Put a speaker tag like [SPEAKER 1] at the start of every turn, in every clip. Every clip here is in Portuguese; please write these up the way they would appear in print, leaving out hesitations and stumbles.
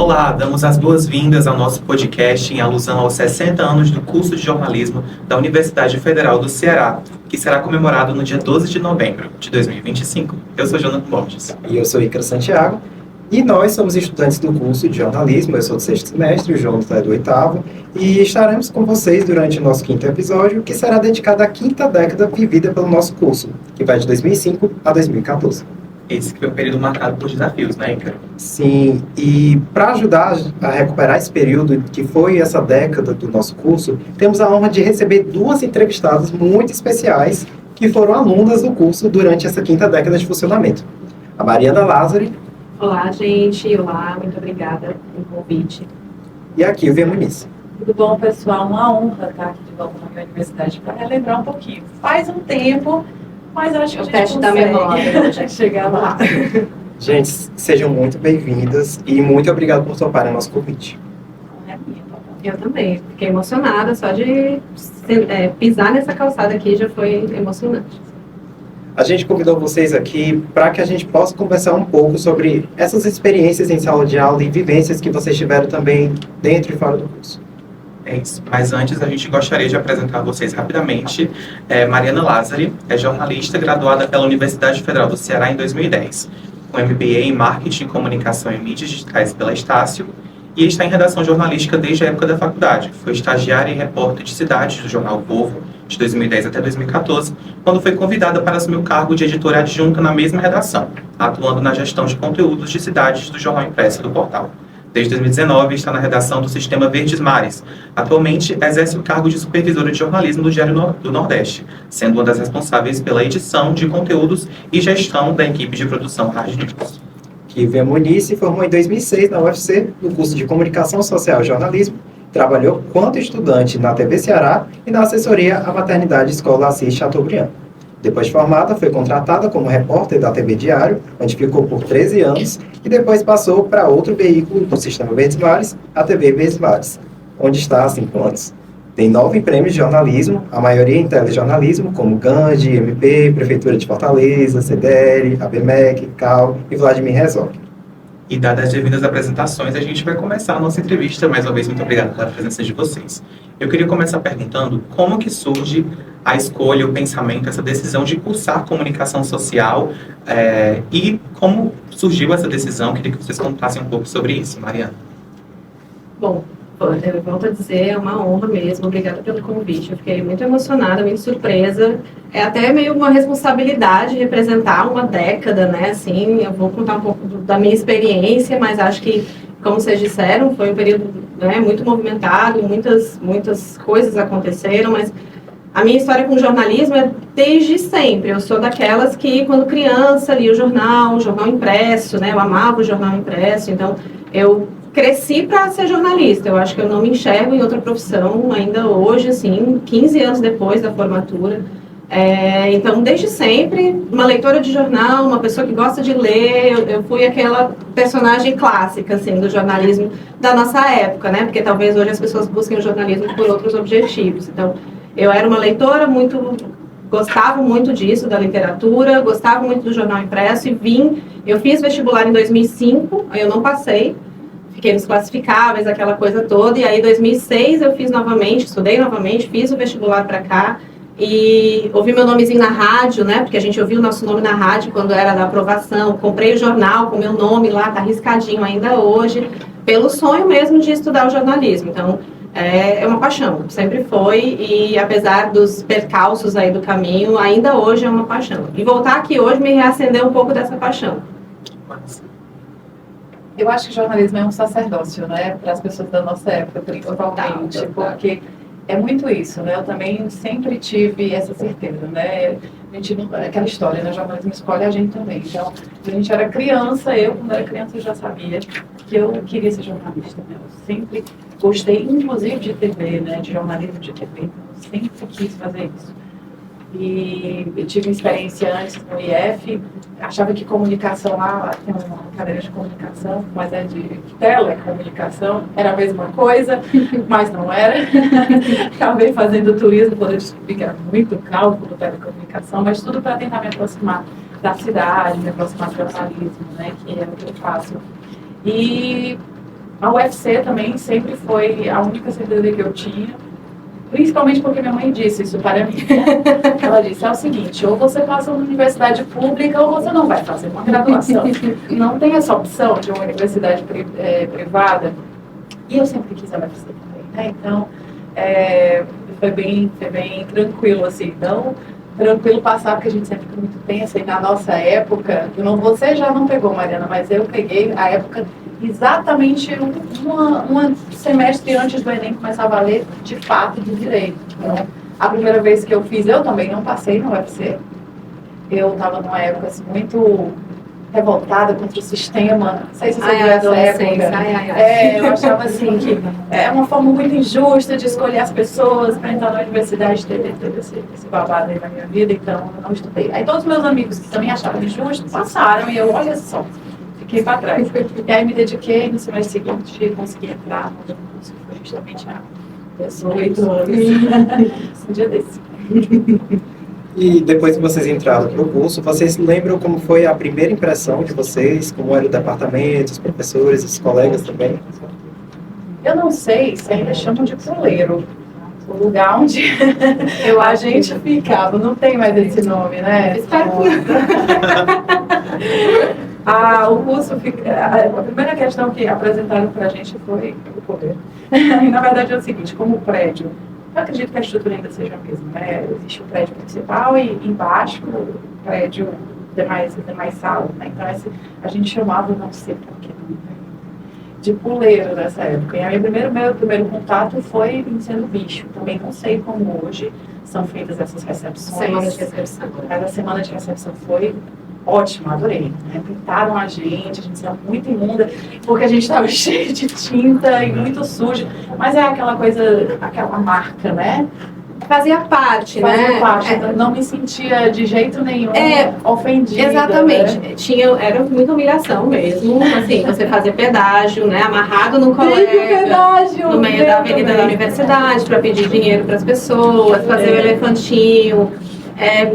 [SPEAKER 1] Olá, damos as boas-vindas ao nosso podcast em alusão aos 60 anos do curso de jornalismo da Universidade Federal do Ceará, que será comemorado no dia 12 de novembro de 2025. Eu sou Jonathan Borges.
[SPEAKER 2] E eu sou Ícaro Santiago. E nós somos estudantes do curso de jornalismo. Eu sou do 6º semestre, o Jonathan é do 8º. E estaremos com vocês durante o nosso 5º episódio, que será dedicado à 5ª década vivida pelo nosso curso, que vai de 2005 a 2014.
[SPEAKER 1] Esse que foi um período marcado por desafios, né, Ícaro?
[SPEAKER 2] Sim, e para ajudar a recuperar esse período que foi essa década do nosso curso, temos a honra de receber 2 entrevistadas muito especiais que foram alunas do curso durante essa 5ª década de funcionamento. A Mariana Lázari.
[SPEAKER 3] Olá, gente. Olá, muito obrigada pelo convite.
[SPEAKER 2] E a Kilvia Muniz.
[SPEAKER 4] Tudo bom, pessoal? Uma honra estar aqui de volta na minha universidade para relembrar um pouquinho. Faz um tempo, mas acho que a gente
[SPEAKER 3] teste da memória.
[SPEAKER 4] Chegar lá.
[SPEAKER 2] Gente, sejam muito bem-vindas e muito obrigado por toparem o nosso convite.
[SPEAKER 3] Eu também. Fiquei emocionada só de pisar nessa calçada aqui, já foi emocionante.
[SPEAKER 2] A gente convidou vocês aqui para que a gente possa conversar um pouco sobre essas experiências em sala de aula e vivências que vocês tiveram também dentro e fora do curso.
[SPEAKER 1] É isso. Mas antes, a gente gostaria de apresentar a vocês rapidamente. Mariana Lázari é jornalista graduada pela Universidade Federal do Ceará em 2010, com MBA em Marketing, Comunicação e Mídias Digitais pela Estácio, e está em redação jornalística desde a época da faculdade. Foi estagiária e repórter de cidades do jornal Povo, de 2010 até 2014, quando foi convidada para assumir o cargo de editora adjunta na mesma redação, atuando na gestão de conteúdos de cidades do jornal impresso do portal. Desde 2019, está na redação do Sistema Verdes Mares. Atualmente, exerce o cargo de supervisora de jornalismo do Diário do Nordeste, sendo uma das responsáveis pela edição de conteúdos e gestão da equipe de produção Hard News.
[SPEAKER 2] Kilvia Muniz se formou em 2006 na UFC, no curso de Comunicação Social e Jornalismo. Trabalhou quanto estudante na TV Ceará e na assessoria à maternidade Escola Assis Chateaubriand. Depois de formada, foi contratada como repórter da TV Diário, onde ficou por 13 anos, e depois passou para outro veículo do Sistema Verdes Mares, a TV Verdes Mares, onde está há 5 anos. Tem 9 prêmios de jornalismo, a maioria em telejornalismo, como Gandhi, MP, Prefeitura de Fortaleza, CDL, ABMEC, CAL e Vladimir Herzog.
[SPEAKER 1] E dadas as devidas apresentações, a gente vai começar a nossa entrevista. Mais uma vez, muito obrigado pela presença de vocês. Eu queria começar perguntando como que surge a escolha, o pensamento, essa decisão de cursar comunicação social e como surgiu essa decisão. Queria que vocês contassem um pouco sobre isso, Mariana.
[SPEAKER 3] Bom, eu volto a dizer, é uma honra mesmo, obrigada pelo convite. Eu fiquei muito emocionada, muito surpresa. É até meio uma responsabilidade representar uma década, né? Assim, eu vou contar um pouco da minha experiência, mas acho que, como vocês disseram, foi um período, né, muito movimentado, muitas coisas aconteceram, mas a minha história com jornalismo é desde sempre. Eu sou daquelas que, quando criança, lia o jornal impresso, né? Eu amava o jornal impresso, então eu cresci para ser jornalista. Eu acho que eu não me enxergo em outra profissão ainda hoje, assim, 15 anos depois da formatura. Então, desde sempre, uma leitora de jornal, uma pessoa que gosta de ler, eu fui aquela personagem clássica, assim, do jornalismo da nossa época, né? Porque talvez hoje as pessoas busquem o jornalismo por outros objetivos. Então, eu era uma leitora gostava muito disso, da literatura, gostava muito do jornal impresso eu fiz vestibular em 2005, aí eu não passei, fiquei nos classificáveis, aquela coisa toda, e aí em 2006 eu fiz novamente, estudei novamente, fiz o vestibular para cá, e ouvi meu nomezinho na rádio, né, porque a gente ouviu o nosso nome na rádio quando era da aprovação, comprei o jornal com meu nome lá, tá riscadinho ainda hoje, pelo sonho mesmo de estudar o jornalismo. Então, é uma paixão, sempre foi, e apesar dos percalços aí do caminho, ainda hoje é uma paixão. E voltar aqui hoje me reacendeu um pouco dessa paixão.
[SPEAKER 4] Eu acho que jornalismo é um sacerdócio, né, para as pessoas da nossa época, principalmente, porque é muito isso, né? Eu também sempre tive essa certeza, né? A gente não, aquela história, né? O jornalismo escolhe a gente também. Então, a gente era criança, quando era criança, eu já sabia que eu queria ser jornalista, né? Eu sempre gostei, inclusive, de TV, né? De jornalismo de TV. Então, eu sempre quis fazer isso. E eu tive uma experiência antes no IF, achava que comunicação lá, tem uma cadeira de comunicação, mas é de telecomunicação, era a mesma coisa, mas não era. Acabei fazendo turismo quando eu descobri que era muito cálculo, telecomunicação, mas tudo para tentar me aproximar da cidade, me aproximar do jornalismo, né, que é o que eu faço. E A UFC também sempre foi a única certeza que eu tinha, principalmente porque minha mãe disse isso para mim. Ela disse, é o seguinte, ou você passa numa universidade pública ou você não vai fazer uma graduação. Não tem essa opção de uma universidade privada. E eu sempre quis a UFC também, né? Então, foi bem tranquilo, assim. Então, tranquilo passar, porque a gente sempre fica muito tensa. E na nossa época, você já não pegou, Mariana, mas eu peguei a época exatamente um semestre antes do Enem começar a valer, de fato, de direito. Então, a primeira vez que eu fiz, eu também não passei no UFC. Eu estava numa época assim, muito revoltada contra o sistema. Não sei se você viu essa época. Eu achava assim que é uma forma muito injusta de escolher as pessoas para entrar na universidade. Teve esse babado aí na minha vida, então eu não estudei. Aí todos os meus amigos que também achavam injusto passaram e eu, olha só, fiquei para trás. E aí me dediquei no semestre seguinte, consegui entrar no curso, que foi justamente há 18 anos. Um dia desse.
[SPEAKER 2] E depois que vocês entraram no curso, vocês lembram como foi a primeira impressão de vocês? Como era o departamento, os professores, os colegas também?
[SPEAKER 4] Eu não sei se ainda chamam de puleiro. O lugar onde a gente ficava. Não tem mais esse nome, né?
[SPEAKER 3] Espero que
[SPEAKER 4] o curso a primeira questão que apresentaram para a gente foi o poder. E, na verdade, é o seguinte, como o prédio, eu acredito que a estrutura ainda seja a mesma, né? Existe o prédio principal e embaixo o prédio demais salas, né? Então, a gente chamava, não sei porquê, de puleiro nessa época. E aí, meu primeiro contato foi sendo bicho. Também não sei como hoje são feitas essas recepções.
[SPEAKER 3] Semana de recepção.
[SPEAKER 4] Mas a semana de recepção foi ótima, adorei. Né? Pintaram a gente saiu muito imunda, porque a gente estava cheio de tinta e muito sujo. Mas é aquela coisa, aquela marca, né?
[SPEAKER 3] Fazia parte,
[SPEAKER 4] Fazia parte. Não me sentia de jeito nenhum ofendida.
[SPEAKER 3] Exatamente.
[SPEAKER 4] Né?
[SPEAKER 3] Era muita humilhação mesmo. Assim, você fazia pedágio, né? Amarrado no colega, no meio da avenida da universidade, para pedir dinheiro para as pessoas, fazer o elefantinho.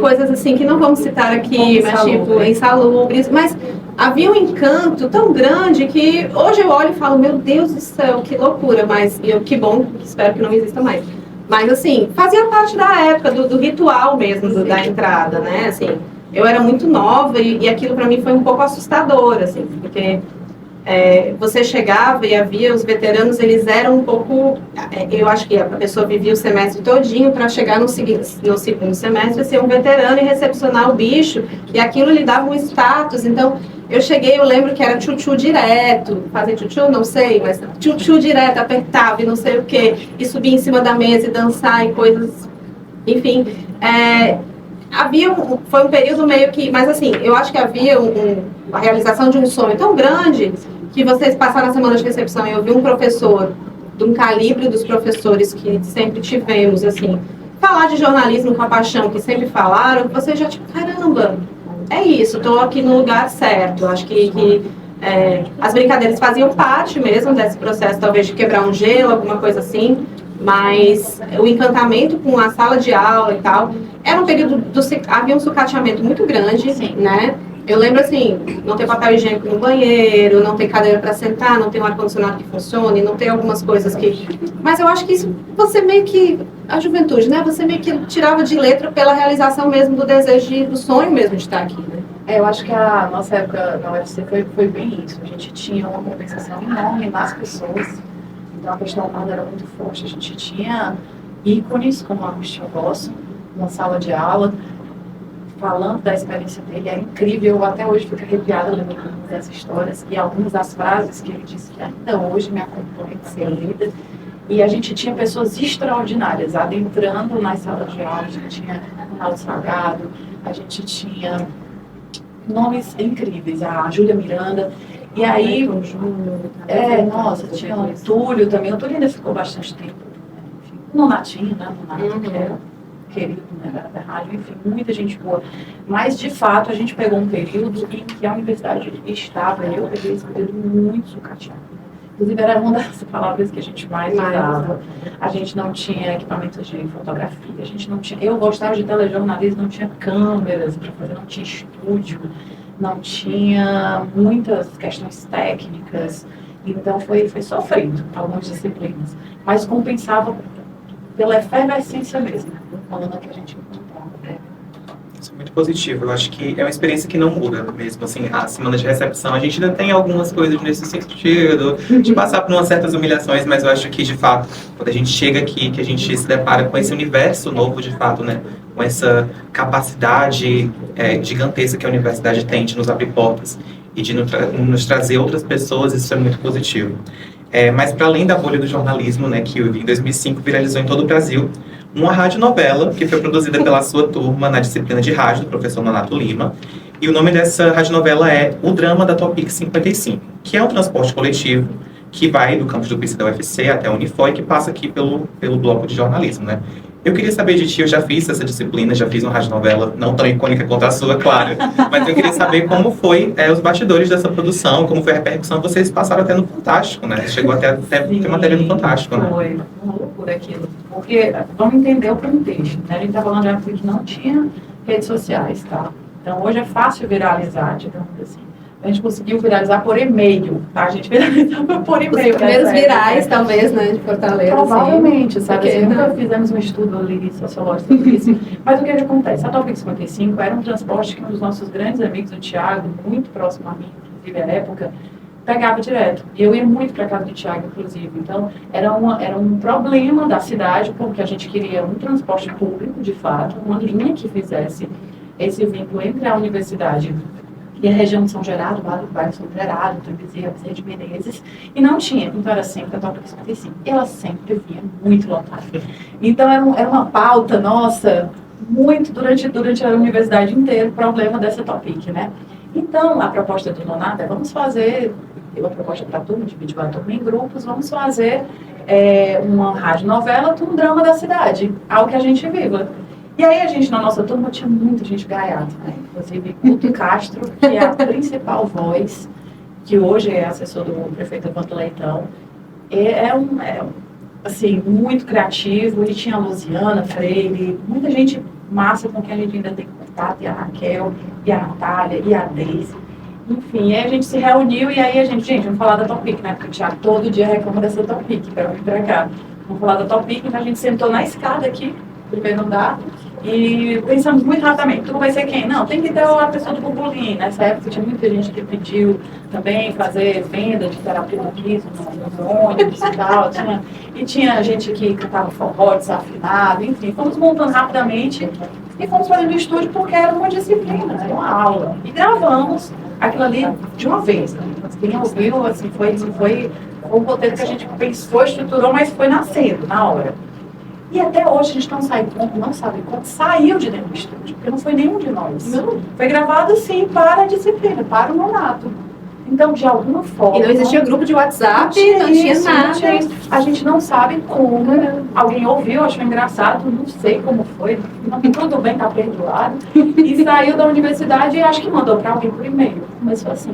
[SPEAKER 3] Coisas assim que não vamos citar aqui, mas tipo, insalubres. Mas havia um encanto tão grande que hoje eu olho e falo, meu Deus do céu, que loucura. Mas que bom, espero que não exista mais. Mas, assim, fazia parte da época, do ritual mesmo, da entrada, né? Assim, eu era muito nova e aquilo para mim foi um pouco assustador, assim, porque você chegava e havia os veteranos, eles eram um pouco... eu acho que a pessoa vivia o semestre todinho para chegar no segundo semestre ser um veterano e recepcionar o bicho, e aquilo lhe dava um status. Então, eu cheguei, eu lembro que era tchutchu direto, fazer tchutchu, não sei, mas tchutchu direto, apertava e não sei o quê, e subir em cima da mesa e dançar e coisas, enfim. Foi um período meio que, mas assim, eu acho que havia a realização de um sonho tão grande que vocês passaram a semana de recepção e eu vi um professor, de um calibre dos professores que sempre tivemos, assim, falar de jornalismo com a paixão que sempre falaram, você já tipo, caramba, é isso, estou aqui no lugar certo. Acho que as brincadeiras faziam parte mesmo desse processo, talvez de quebrar um gelo, alguma coisa assim, mas o encantamento com a sala de aula e tal, era um período, havia um sucateamento muito grande, né? Eu lembro assim, não ter papel higiênico no banheiro, não ter cadeira para sentar, não ter um ar-condicionado que funcione, não ter algumas coisas que... Mas eu acho que isso, você meio que... A juventude, né? Você meio que tirava de letra pela realização mesmo do desejo, do sonho mesmo de estar aqui, né?
[SPEAKER 4] Eu acho que a nossa época na UFC foi bem isso. A gente tinha uma compensação enorme nas pessoas. Então a questão humana era muito forte. A gente tinha ícones como Agostinho Rosso na sala de aula, falando da experiência dele. É incrível, eu até hoje fico arrepiada lembrando dessas histórias e algumas das frases que ele disse que ainda hoje me acompanham de ser lida. E a gente tinha pessoas extraordinárias adentrando nas salas de aula. A gente tinha Ronaldo Salgado, a gente tinha nomes incríveis, a Júlia Miranda. E aí, nossa, tinha o Túlio também. O Túlio ainda ficou bastante tempo. Enfim, o Nonatinho, né? O Nonato, que era querido, né, da rádio, enfim, muita gente boa. Mas, de fato, a gente pegou um período em que a universidade estava, eu peguei esse período muito sucateado. Inclusive, era uma das palavras que a gente mais usava. A gente não tinha equipamentos de fotografia, a gente não tinha... Eu gostava de telejornalismo, não tinha câmeras para fazer, não tinha estúdio, não tinha muitas questões técnicas. Então foi sofrido algumas disciplinas, mas compensava pela efervescência mesmo, falando que a gente encontrava.
[SPEAKER 1] Isso é muito positivo. Eu acho que é uma experiência que não muda mesmo. Assim, a semana de recepção, a gente ainda tem algumas coisas nesse sentido, de passar por umas certas humilhações, mas eu acho que, de fato, quando a gente chega aqui, que a gente se depara com esse universo novo, de fato, né? Com essa capacidade gigantesca que a universidade tem de nos abrir portas e de nos trazer outras pessoas, isso é muito positivo. Mas para além da bolha do jornalismo, né, que em 2005 viralizou em todo o Brasil, uma radionovela que foi produzida pela sua turma na disciplina de rádio, do professor Nonato Lima. E o nome dessa radionovela é O Drama da Topic 55, que é um transporte coletivo que vai do campus do PC da UFC até a Unifor e que passa aqui pelo bloco de jornalismo, né? Eu queria saber de ti, eu já fiz essa disciplina, já fiz uma radionovela, não tão icônica quanto a sua, claro, mas eu queria saber como foi os bastidores dessa produção, como foi a repercussão, vocês passaram até no Fantástico, né? Chegou até ter matéria no Fantástico, né?
[SPEAKER 4] Foi uma loucura aquilo, porque vamos entender o contexto, né? A gente está falando de época que não tinha redes sociais, tá? Então hoje é fácil viralizar, digamos assim. A gente conseguiu viralizar por e-mail, tá? A gente viralizava por e-mail.
[SPEAKER 3] Os primeiros virais, talvez, né, de Fortaleza.
[SPEAKER 4] Provavelmente,
[SPEAKER 3] assim,
[SPEAKER 4] sabe? Assim, nunca fizemos um estudo ali sociológico sobre isso. Mas o que acontece? A Topic 55 era um transporte que um dos nossos grandes amigos, o Thiago, muito próximo a mim, inclusive à época, pegava direto. E eu ia muito para casa do Thiago, inclusive. Então, era um problema da cidade, porque a gente queria um transporte público, de fato, uma linha que fizesse esse vínculo entre a universidade e a região de São Gerardo, o bairro São Gerardo, Bezerra de Menezes, e não tinha, então era sempre a Topic 55. Ela sempre vinha muito lotada. Então era uma pauta nossa, muito durante a universidade inteira, o problema dessa Topic, né? Então, a proposta do Nonato é, vamos fazer, deu a proposta para a turma, dividiu a turma em grupos, vamos fazer uma radionovela, um drama da cidade, algo que a gente viva. E aí a gente, na nossa turma, tinha muita gente gaiata, né? Inclusive Guto Castro, que é a principal voz, que hoje é assessor do prefeito Evandro Leitão. Assim, muito criativo. E tinha a Luciana Freire, muita gente massa com quem a gente ainda tem contato, e a Raquel, e a Natália, e a Deise. Enfim, aí a gente se reuniu e aí a gente vamos falar da Topic, né? Porque o Thiago todo dia reclama dessa Topic, para vir para cá. Vamos falar da Topic, então a gente sentou na escada aqui, primeiro andar, e pensamos muito rapidamente, tu vai ser quem? Não, tem que ter a pessoa do Bubulim. Nessa época tinha muita gente que pediu também fazer venda de terapia do riso nos ônibus e tal. Tinha gente que cantava forró desafinado, enfim, fomos montando rapidamente e fomos fazendo estúdio porque era uma disciplina, era uma aula. E gravamos aquilo ali de uma vez. Né? Quem ouviu, assim, foi um roteiro que a gente pensou, estruturou, mas foi nascendo na hora. E até hoje a gente não sabe quando saiu de dentro do estúdio, porque não foi nenhum de nós. Não. Foi gravado, sim, para a disciplina, para o Nonato. Então, de alguma forma...
[SPEAKER 3] E não existia grupo de WhatsApp, não tinha nada.
[SPEAKER 4] A gente não sabe como. Alguém ouviu, achou engraçado, não sei como foi. Tudo bem, tá perdoado. E saiu da universidade e acho que mandou para alguém por e-mail. Começou assim.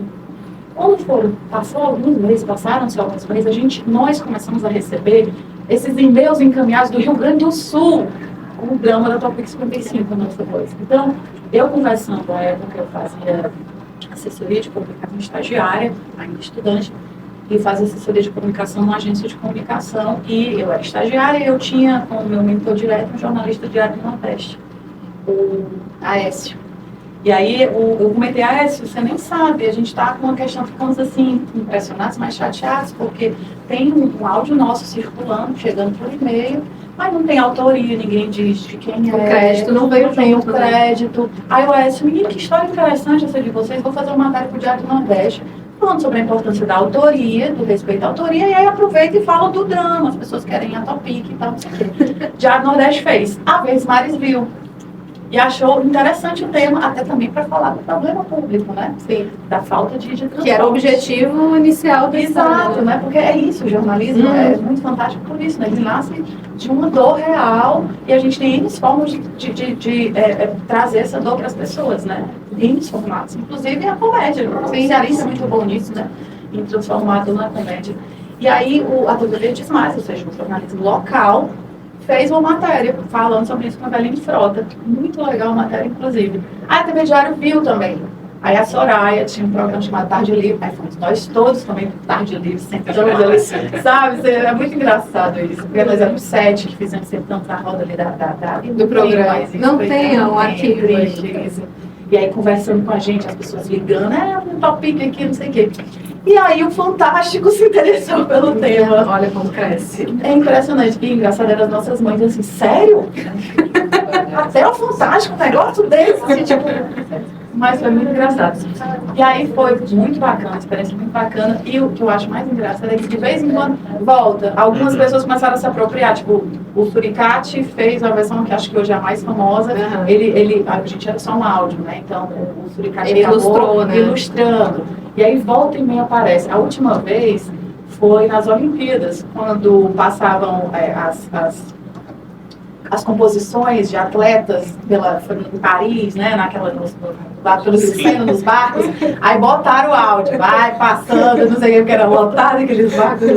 [SPEAKER 4] Quando passou alguns meses, passaram-se alguns meses, nós começamos a receber esses e-mails encaminhados do Rio Grande do Sul, com o drama da Topic 55, a nossa voz. Então, eu conversando à época, eu fazia assessoria de comunicação estagiária, ainda estudante, e fazia assessoria de comunicação numa agência de comunicação, e eu era estagiária e eu tinha como meu mentor direto um jornalista diário do Nordeste, o Aécio. E aí eu comentei, Aécio, você nem sabe, a gente está com uma questão, ficamos assim, impressionados, mas chateados, porque tem um áudio nosso circulando, chegando por e-mail, mas não tem autoria, ninguém diz de quem é.
[SPEAKER 3] O crédito não veio junto,
[SPEAKER 4] o crédito. Aí o Aécio, menino, que história interessante essa de vocês, vou fazer uma matéria para o Diário do Nordeste, falando sobre a importância da autoria, do respeito à autoria, e aí aproveita e fala do drama, as pessoas querem a Topic e tal, não sei o quê. Diário do Nordeste fez, a vez Maris viu. E achou interessante o tema, até também para falar do problema público, né?
[SPEAKER 3] Sim.
[SPEAKER 4] Da falta de transporte.
[SPEAKER 3] Que era o objetivo inicial da
[SPEAKER 4] Exato, né? Porque é isso, o jornalismo é muito fantástico por isso, né? Ele nasce de uma dor real e a gente tem N formas de trazer essa dor para as pessoas, né? N formatos, inclusive a comédia. O cearense é muito bom nisso, né? Em transformar a dor na comédia. E aí a TV diz mais, ou seja, o jornalismo local fez uma matéria falando sobre isso com a Valine Frota. Muito legal a matéria, inclusive. A TV Diário viu também. Aí a Soraya tinha um programa chamado Tarde Livre, aí fomos nós todos também Tarde Livre, sentamos ali, sabe? É muito engraçado isso, porque nós éramos 7 que fizemos sentamos na roda ali
[SPEAKER 3] do programa. Não tem um arquivo
[SPEAKER 4] isso. E aí conversando com a gente, as pessoas ligando, um topic aqui, não sei o quê. E aí o Fantástico se interessou pelo tema.
[SPEAKER 3] Olha como cresce.
[SPEAKER 4] É impressionante. E engraçado eram as nossas mães assim, sério? Até o Fantástico, um negócio desse, assim, tipo... Mas foi muito engraçado. E aí foi muito bacana, experiência muito bacana. E o que eu acho mais engraçado é que de vez em quando volta. Algumas pessoas começaram a se apropriar. Tipo, o Suricate fez uma versão que acho que hoje é a mais famosa. A gente era só um áudio, né? Então o Suricate
[SPEAKER 3] ele ilustrou, né?
[SPEAKER 4] Ilustrando. E aí volta e meia aparece. A última vez foi nas Olimpíadas, quando passavam as composições de atletas foi em Paris, né, lá todos saindo nos barcos, aí botaram o áudio, vai passando, não sei o que, porque era lotado aqueles barcos.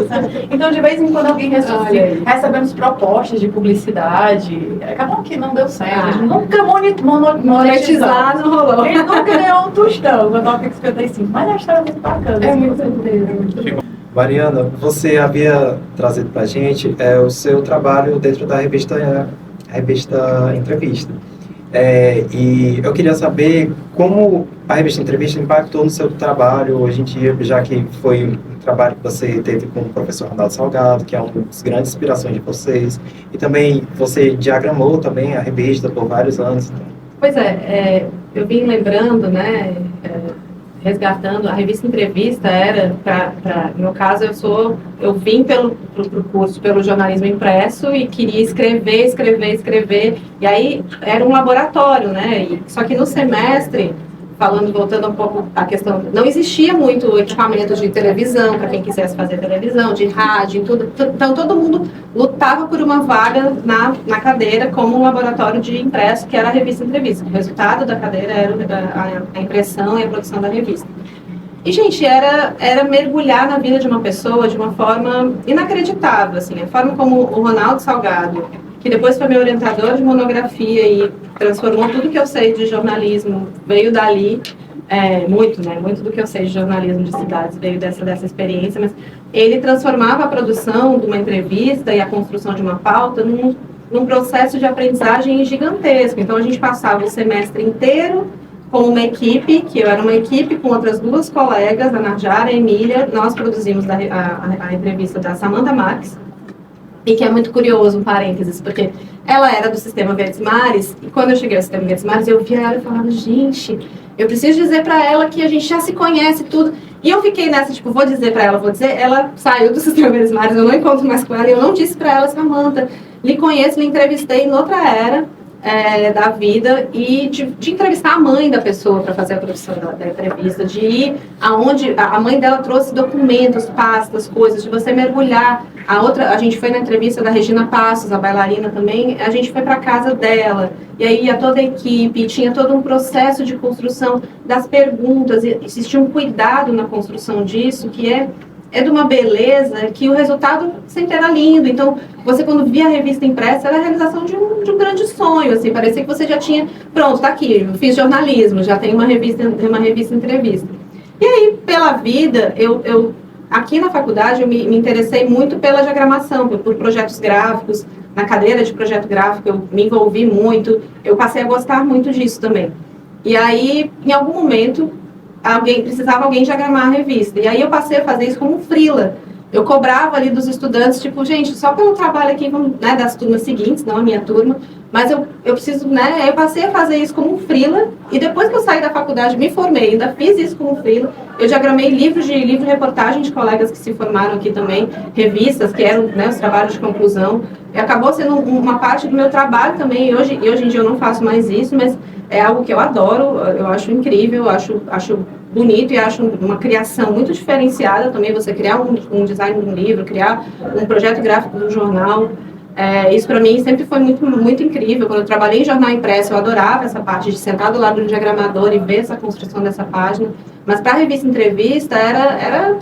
[SPEAKER 4] Então, de vez em quando alguém recebemos propostas de publicidade, acabou que não deu certo, a gente nunca monetizar,
[SPEAKER 3] não rolou.
[SPEAKER 4] A gente nunca ganhou um tostão no Tópico 55, mas a história é muito bacana.
[SPEAKER 3] É muito certeza.
[SPEAKER 2] Mariana, você havia trazido para a gente o seu trabalho dentro da revista Entrevista. E eu queria saber como a revista Entrevista impactou no seu trabalho hoje em dia, já que foi um trabalho que você teve com o professor Ronaldo Salgado, que é uma das grandes inspirações de vocês, e também você diagramou também a revista por vários anos.
[SPEAKER 3] Pois eu vim lembrando, né, resgatando, a revista Entrevista era, no meu caso, eu vim pro curso pelo jornalismo impresso e queria escrever, e aí era um laboratório, né, só que no semestre, voltando um pouco à questão, não existia muito equipamento de televisão, para quem quisesse fazer televisão, de rádio, tudo, então todo mundo lutava por uma vaga na cadeira como um laboratório de impresso, que era a revista Entrevista. O resultado da cadeira era a impressão e a produção da revista. E, gente, era mergulhar na vida de uma pessoa de uma forma inacreditável, assim, a forma como o Ronaldo Salgado, que depois foi meu orientador de monografia e transformou tudo que eu sei de jornalismo, veio dali, muito do que eu sei de jornalismo de cidades veio dessa experiência, mas ele transformava a produção de uma entrevista e a construção de uma pauta num processo de aprendizagem gigantesco. Então a gente passava o semestre inteiro com uma equipe, que eu era uma equipe com outras 2 colegas, a Narjara e a Emília, nós produzimos a entrevista da Samantha Max, e que é muito curioso, um parênteses, porque ela era do Sistema Verdes Mares, e quando eu cheguei ao Sistema Verdes Mares, eu via ela e falava, gente, eu preciso dizer para ela que a gente já se conhece tudo. E eu fiquei nessa, tipo, vou dizer para ela, ela saiu do Sistema Verdes Mares, eu não encontro mais com ela, e eu não disse para ela, Samantha, lhe conheço, lhe entrevistei em outra era da vida, e de entrevistar a mãe da pessoa para fazer a produção da entrevista, de ir aonde a mãe dela trouxe documentos, pastas, coisas, de você mergulhar. A gente foi na entrevista da Regina Passos, a bailarina também, a gente foi para a casa dela, e aí ia toda a equipe, tinha todo um processo de construção das perguntas, e existia um cuidado na construção disso, que é de uma beleza que o resultado sempre era lindo. Então, você quando via a revista impressa, era a realização de um grande sonho, assim, parecia que você já tinha, pronto, tá aqui, eu fiz jornalismo, já tem uma revista entrevista. E aí, pela vida, eu aqui na faculdade, eu me interessei muito pela diagramação, por projetos gráficos, na cadeira de projeto gráfico, eu me envolvi muito, eu passei a gostar muito disso também. E aí, em algum momento, precisava alguém diagramar a revista. E aí eu passei a fazer isso como freela. Eu cobrava ali dos estudantes, tipo, gente, só pelo trabalho aqui, né, das turmas seguintes, não a minha turma, mas eu preciso, né, eu passei a fazer isso como freela, e depois que eu saí da faculdade, me formei, ainda fiz isso como freela, eu diagramei livro de reportagem de colegas que se formaram aqui também, revistas, que eram, né, os trabalhos de conclusão, e acabou sendo uma parte do meu trabalho também, e hoje em dia eu não faço mais isso, mas é algo que eu adoro, eu acho incrível, acho bonito e acho uma criação muito diferenciada também, você criar um design de um livro, criar um projeto gráfico de um jornal. Isso para mim sempre foi muito, muito incrível. Quando eu trabalhei em jornal impresso, eu adorava essa parte de sentar do lado do diagramador e ver essa construção dessa página. Mas para a revista Entrevista era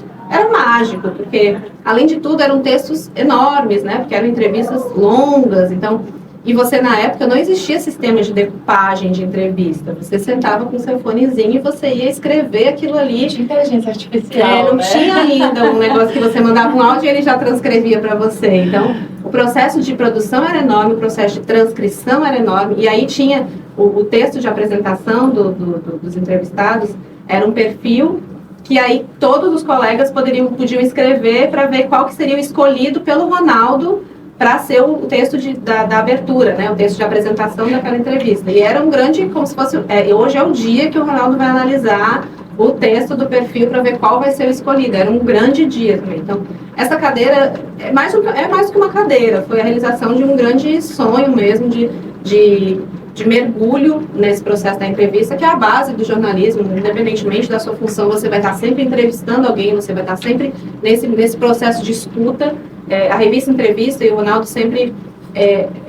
[SPEAKER 3] mágico, porque além de tudo eram textos enormes, né? Porque eram entrevistas longas, então... E você, na época, não existia sistema de decupagem de entrevista. Você sentava com o seu fonezinho e você ia escrever aquilo ali.
[SPEAKER 4] De inteligência artificial,
[SPEAKER 3] Não
[SPEAKER 4] né?
[SPEAKER 3] tinha ainda um negócio que você mandava um áudio e ele já transcrevia para você. Então, o processo de produção era enorme, o processo de transcrição era enorme. E aí tinha o texto de apresentação dos entrevistados, era um perfil que aí todos os colegas podiam escrever para ver qual que seria o escolhido pelo Ronaldo para ser o texto da abertura, né? O texto de apresentação daquela entrevista. E era um grande, como se fosse... hoje é o dia que o Ronaldo vai analisar o texto do perfil para ver qual vai ser o escolhido. Era um grande dia também. Então, essa cadeira é mais do que uma cadeira. Foi a realização de um grande sonho mesmo de mergulho nesse processo da entrevista, que é a base do jornalismo. Independentemente da sua função, você vai estar sempre entrevistando alguém, você vai estar sempre nesse processo de escuta. A revista Entrevista, e o Ronaldo sempre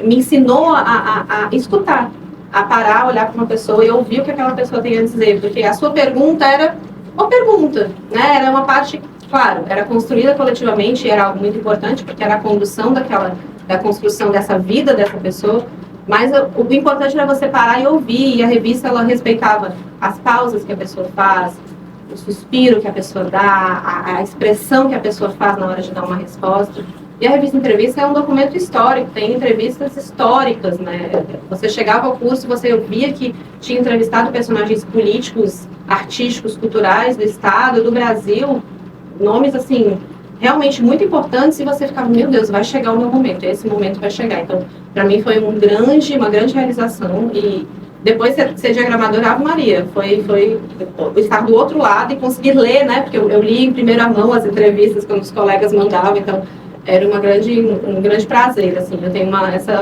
[SPEAKER 3] me ensinou a escutar, a parar, olhar para uma pessoa e ouvir o que aquela pessoa tem a dizer, porque a sua pergunta era uma pergunta, né? Era uma parte, claro, era construída coletivamente, era algo muito importante, porque era a condução da construção dessa vida dessa pessoa, mas o importante era você parar e ouvir, e a revista, ela respeitava as pausas que a pessoa faz, o suspiro que a pessoa dá, a expressão que a pessoa faz na hora de dar uma resposta. E a revista Entrevista é um documento histórico, tem entrevistas históricas, né? Você chegava ao curso e você via que tinha entrevistado personagens políticos, artísticos, culturais do Estado, do Brasil, nomes, assim, realmente muito importantes, e você ficava, meu Deus, vai chegar o meu momento, esse momento vai chegar. Então, para mim foi uma grande realização, e depois ser diagramadora, Ave Maria, foi estar do outro lado e conseguir ler, né? Porque eu li em primeira mão as entrevistas quando os colegas mandavam, então era um grande prazer, assim. Eu tenho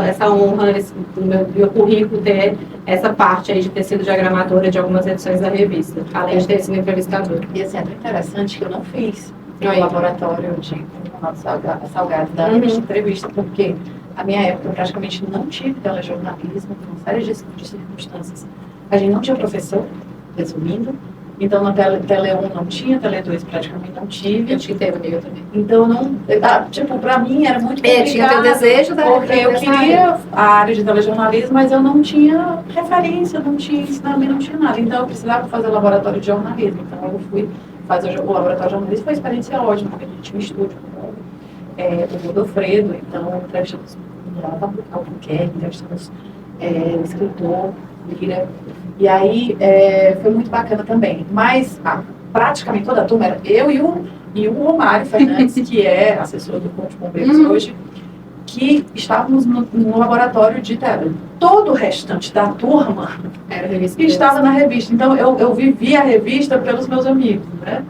[SPEAKER 3] essa honra no meu currículo ter essa parte aí de ter sido diagramadora de algumas edições da revista, além de ter sido entrevistadora.
[SPEAKER 4] E assim, é muito interessante que eu não fiz no laboratório de Salgado da revista Entrevista, porque na minha época eu praticamente não tive telejornalismo, por uma série de circunstâncias. A gente não tinha professor, resumindo. Então, na Tele 1 não tinha, Tele 2 praticamente não tive.
[SPEAKER 3] Eu tinha o meu também.
[SPEAKER 4] Então, não, tipo, pra mim era muito complicado.
[SPEAKER 3] Tinha o desejo
[SPEAKER 4] porque eu queria a área de telejornalismo, mas eu não tinha referência, não tinha ensinamento, não tinha nada. Então, eu precisava fazer laboratório de jornalismo. Então, eu fui fazer o laboratório de jornalismo. Foi uma experiência ótima, porque a gente tinha um estúdio com o Godofredo. Então, entrevistamos o Albuquerque, entrevistamos o escritor, Lira. E aí, foi muito bacana também. Mas, praticamente toda a turma era eu e o Romário Fernandes, que é assessor do Corpo de Bombeiros hoje, que estávamos no laboratório de tele. Todo o restante da turma
[SPEAKER 3] era revista
[SPEAKER 4] estava na revista. Então, eu vivi a revista pelos meus amigos, né?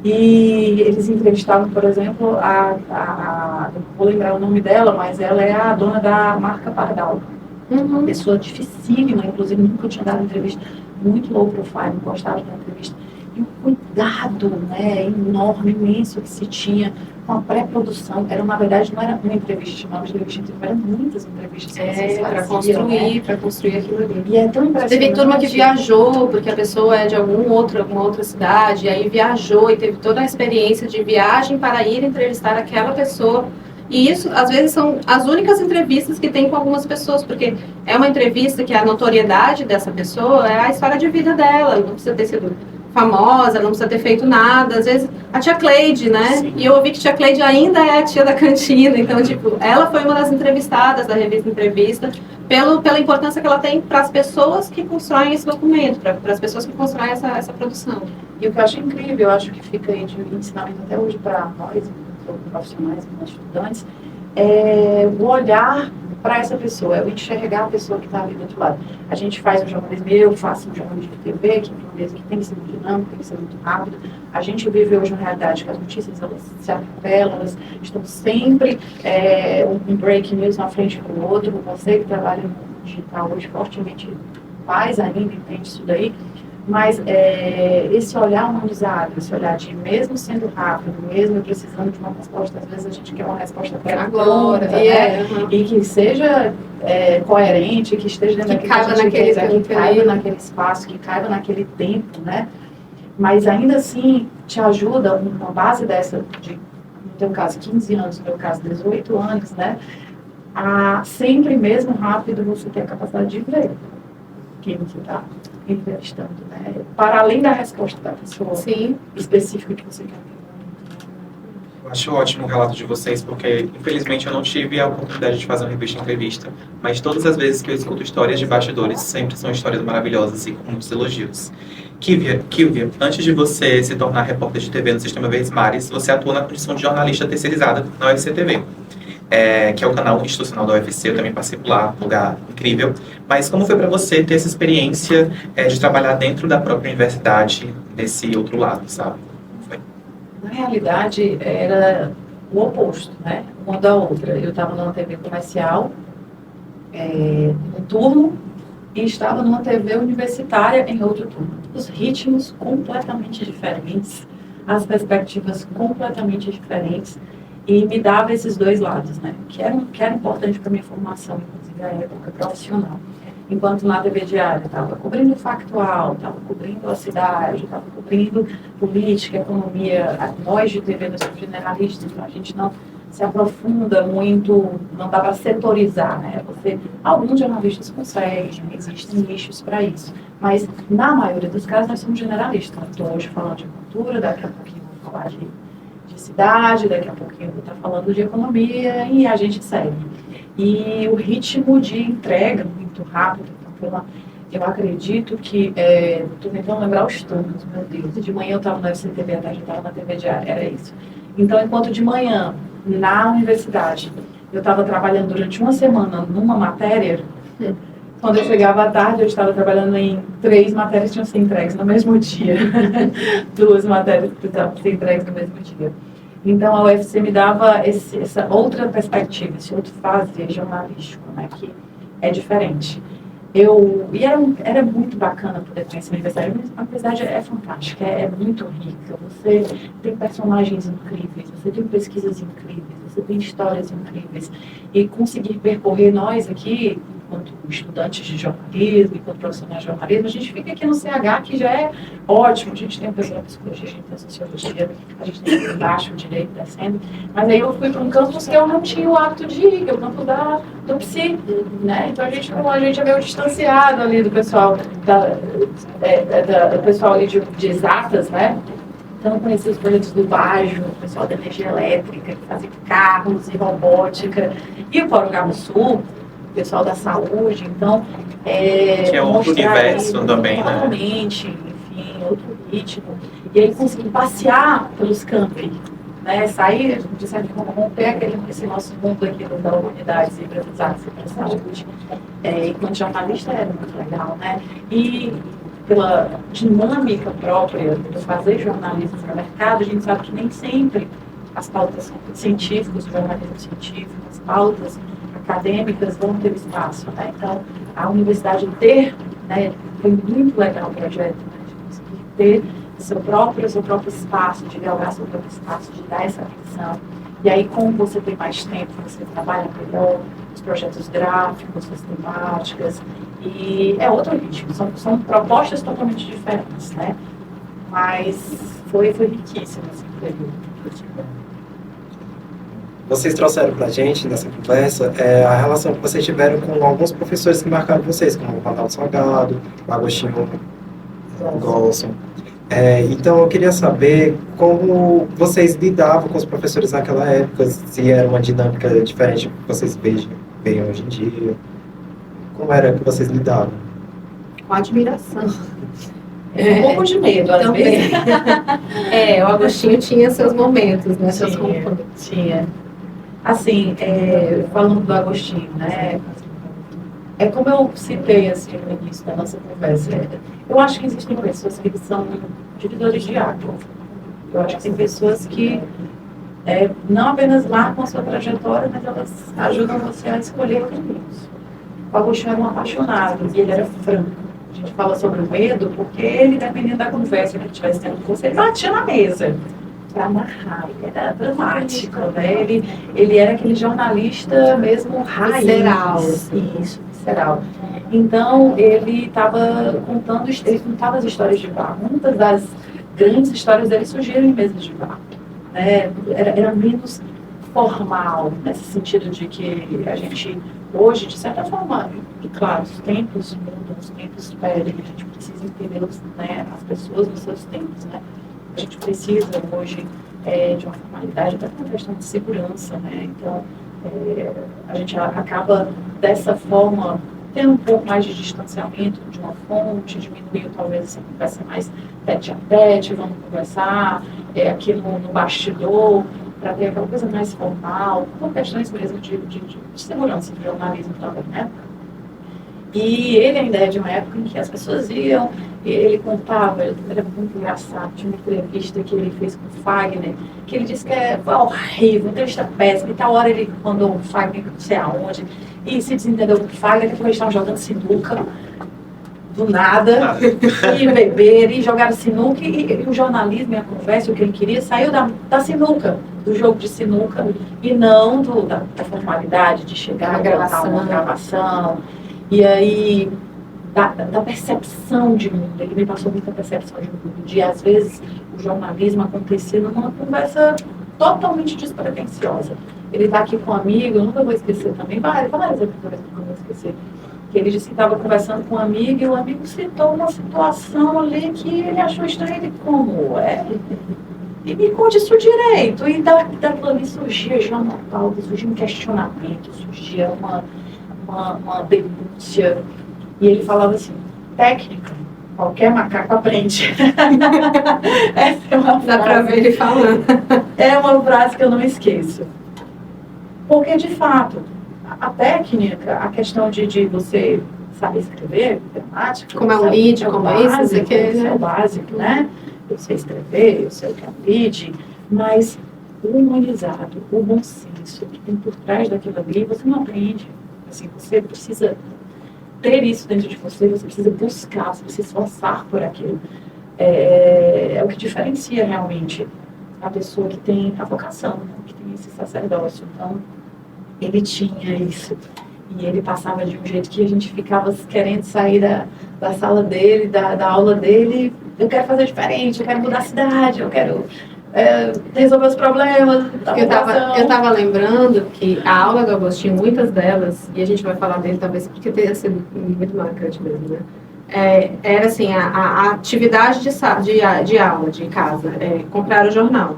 [SPEAKER 4] E eles entrevistavam, por exemplo, eu vou lembrar o nome dela, mas ela é a dona da marca Pardal. Uma pessoa dificílima, inclusive nunca tinha dado entrevista, muito low profile, não gostava da entrevista. E o cuidado, né, enorme, imenso que se tinha com a pré-produção. Na verdade, não era uma entrevista, chamava de entrevista, eram muitas entrevistas que vocês faziam,
[SPEAKER 3] para construir aquilo ali.
[SPEAKER 4] E é tão impressionante.
[SPEAKER 3] Teve turma que viajou, porque a pessoa é de alguma outra cidade, e aí viajou e teve toda a experiência de viagem para ir entrevistar aquela pessoa. E isso, às vezes, são as únicas entrevistas que tem com algumas pessoas, porque é uma entrevista que a notoriedade dessa pessoa é a história de vida dela, não precisa ter sido famosa, não precisa ter feito nada. Às vezes, a tia Cleide, né? Sim. E eu ouvi que tia Cleide ainda é a tia da cantina, então, tipo, ela foi uma das entrevistadas da revista Entrevista, pela importância que ela tem para as pessoas que constroem esse documento, para as pessoas que constroem essa produção.
[SPEAKER 4] E o que eu acho incrível, eu acho que fica aí de ensinamento até hoje para nós, profissionais, estudantes, o olhar para essa pessoa, o enxergar a pessoa que está ali do outro lado. A gente faz um jornalismo, eu faço um jornalismo de TV, que é um jornalismo que tem que ser muito dinâmico, tem que ser muito rápido. A gente vive hoje uma realidade que as notícias, elas se atropelam, elas estão sempre um break news na frente do outro. Você que trabalha no digital hoje fortemente faz ainda, entende isso daí. Mas esse olhar humanizado, esse olhar de mesmo sendo rápido, mesmo precisando de uma resposta, às vezes a gente quer uma resposta para agora, né? E que seja coerente, que esteja dentro
[SPEAKER 3] que caiba naquele
[SPEAKER 4] que caiba naquele espaço, que caiba naquele tempo, né? Mas ainda assim te ajuda uma base dessa de, no teu caso, 15 anos, no meu caso, 18 anos, né? sempre mesmo rápido você tem a capacidade de ver quem você está entrevistando, né? Para além da resposta da pessoa específica que você quer.
[SPEAKER 1] Eu acho ótimo o relato de vocês, porque infelizmente eu não tive a oportunidade de fazer uma revista entrevista, mas todas as vezes que eu escuto histórias de bastidores, sempre são histórias maravilhosas e com muitos elogios. Kilvia, antes de você se tornar repórter de TV no Sistema Verdes Mares, você atua na condição de jornalista terceirizada na UFC TV, que é o canal institucional da UFC. Eu também passei por lá, um lugar incrível. Mas como foi para você ter essa experiência de trabalhar dentro da própria universidade, desse outro lado, sabe?
[SPEAKER 4] Na realidade, era o oposto, né? Uma da outra. Eu estava numa TV comercial, um turno, e estava numa TV universitária em outro turno. Os ritmos completamente diferentes, as perspectivas completamente diferentes, e me dava esses dois lados, né? Que era importante para a minha formação, inclusive a época profissional. Enquanto na TV Diária estava cobrindo factual, estava cobrindo a cidade, estava cobrindo política, economia. Nós de TV, nós somos generalistas, então a gente não se aprofunda muito, não dá para setorizar, né? Alguns jornalistas conseguem, existem nichos para isso, mas na maioria dos casos nós somos generalistas. Estou hoje falando de cultura, daqui a pouquinho vou falar de cidade, daqui a pouquinho vou estar falando de economia e a gente segue. E o ritmo de entrega muito rápido, então, eu acredito que, estou tentando lembrar os turnos, meu Deus, de manhã eu estava na FCTV, à tarde eu estava na TV Diária, era isso. Então, enquanto de manhã, na universidade, eu estava trabalhando durante uma semana numa matéria, quando eu chegava à tarde, eu estava trabalhando em 3 matérias que tinham sido entregues no mesmo dia. 2 matérias que precisavam ser entregues no mesmo dia. Então, a UFC me dava essa outra perspectiva, esse outro fazer jornalístico, né, que é diferente. Era muito bacana poder conhecer a universidade. A universidade é fantástica, é muito rica. Você tem personagens incríveis, você tem pesquisas incríveis, você tem histórias incríveis. E conseguir percorrer nós aqui, enquanto estudantes de jornalismo, enquanto profissionais de jornalismo, a gente fica aqui no CH, que já é ótimo. A gente tem a pessoa da psicologia, a gente tem a sociologia, a gente tem aqui embaixo o direito descendo. Mas aí eu fui para um campus que eu não tinha o hábito de ir, que é o campus do PSI, né? Então a gente é meio distanciado ali do pessoal, do pessoal ali de exatas, né? Então, eu conheci os projetos do Bajo, o pessoal da energia elétrica, que fazia carros e robótica, e o Fórum Cabo Sul, o pessoal da saúde. Então,
[SPEAKER 1] que é outro universo também,
[SPEAKER 4] totalmente, né? Enfim, outro ritmo. E aí, consegui passear pelos campi, né? Sair, de certa forma, romper esse nosso mundo aqui da humanidades e para a saúde. Enquanto jornalista, era muito legal, né? E pela dinâmica própria de fazer jornalismo no mercado, a gente sabe que nem sempre as pautas científicas, o jornalismo científico, as pautas acadêmicas vão ter espaço, né? Então, a universidade né, foi muito legal o projeto, né, de conseguir ter seu próprio espaço, de dialogar seu próprio espaço, de dar essa atenção. E aí, como você tem mais tempo, você trabalha melhor, os projetos gráficos, as temáticas, e é outro ritmo, são propostas totalmente diferentes, né? Mas foi riquíssimo esse período.
[SPEAKER 2] Vocês trouxeram para a gente, nessa conversa, a relação que vocês tiveram com alguns professores que marcaram vocês, como o Ronaldo Salgado, o Agostinho Golson. Então, eu queria saber como vocês lidavam com os professores naquela época, se era uma dinâmica diferente que vocês veem hoje em dia. Como era que vocês lidavam?
[SPEAKER 3] Com admiração.
[SPEAKER 4] Um pouco de medo, às vezes.
[SPEAKER 3] O Agostinho tinha seus momentos, né? Seus confrontos.
[SPEAKER 4] Tinha. Assim, falando do Agostinho, né? É como eu citei assim, no início da nossa conversa. Eu acho que existem pessoas que são divisores de água. Eu acho que tem pessoas que não apenas marcam a sua trajetória, mas elas ajudam você a escolher caminhos. O Agostinho era um apaixonado e ele era franco. A gente fala sobre o medo porque ele, dependendo da conversa que ele estivesse tendo com você, ele batia na mesa para amarrar. Ele era dramático, né? Ele era aquele jornalista mesmo raiz.
[SPEAKER 3] Visceral.
[SPEAKER 4] Isso, visceral. Então, ele estava contando, ele contava as histórias de bar. Muitas das grandes histórias dele surgiram em mesas de bar. Né? Era menos formal, nesse sentido de que a gente, hoje, de certa forma, e claro, os tempos mudam, os tempos pedem, a gente precisa entender né, as pessoas nos seus tempos, né? A gente precisa hoje de uma formalidade, até uma questão de segurança, né? Então, a gente acaba dessa forma tendo um pouco mais de distanciamento de uma fonte, diminuiu talvez essa conversa mais tete a tete, vamos conversar aqui no bastidor, para ter aquela coisa mais formal, por questões mesmo de segurança, de jornalismo também, né? E ele ainda é de uma época em que as pessoas iam, ele contava, era muito engraçado, tinha uma entrevista que ele fez com o Fagner, que ele disse que foi horrível, uma entrevista péssima, e tal hora ele mandou o Fagner não sei aonde, e se desentendeu com o Fagner, que eles estavam jogando sinuca, do nada, e beber, e jogaram sinuca, e o jornalismo e a conversa, o que ele queria, saiu da sinuca, do jogo de sinuca, e não da formalidade de chegar a uma gravação. E aí, da percepção de mundo, ele me passou muita percepção de mundo, de às vezes o jornalismo acontecer numa conversa totalmente despretensiosa. Ele está aqui com um amigo, eu nunca vou esquecer também, várias vezes que eu não vou esquecer, que ele disse que estava conversando com um amigo e o amigo citou uma situação ali que ele achou estranho, ele como é? E me conte isso direito. E daquilo ali surgia já uma pauta, surgia um questionamento, surgia uma denúncia, e ele falava assim, técnica, qualquer macaco aprende. Essa é uma frase,
[SPEAKER 3] dá para ver ele falando.
[SPEAKER 4] É uma frase que eu não esqueço. Porque, de fato, a técnica, a questão de você saber escrever, gramática...
[SPEAKER 3] Como é um lead, como é isso,
[SPEAKER 4] básico, é o básico, né? Eu sei escrever, eu sei o que é um lead, mas o humanizado, o bom senso que tem por trás daquilo ali, você não aprende. Assim, você precisa ter isso dentro de você, você precisa buscar, você precisa se esforçar por aquilo. É o que diferencia realmente a pessoa que tem a vocação, né? Que tem esse sacerdócio. Então, ele tinha isso. E ele passava de um jeito que a gente ficava querendo sair da sala dele, da aula dele. Eu quero fazer diferente, eu quero mudar a cidade, eu quero... resolver os problemas.
[SPEAKER 3] Eu tava lembrando que a aula do Agostinho, muitas delas, e a gente vai falar dele talvez porque tenha sido muito marcante mesmo, né? Era assim, a atividade de aula, de casa, comprar o jornal.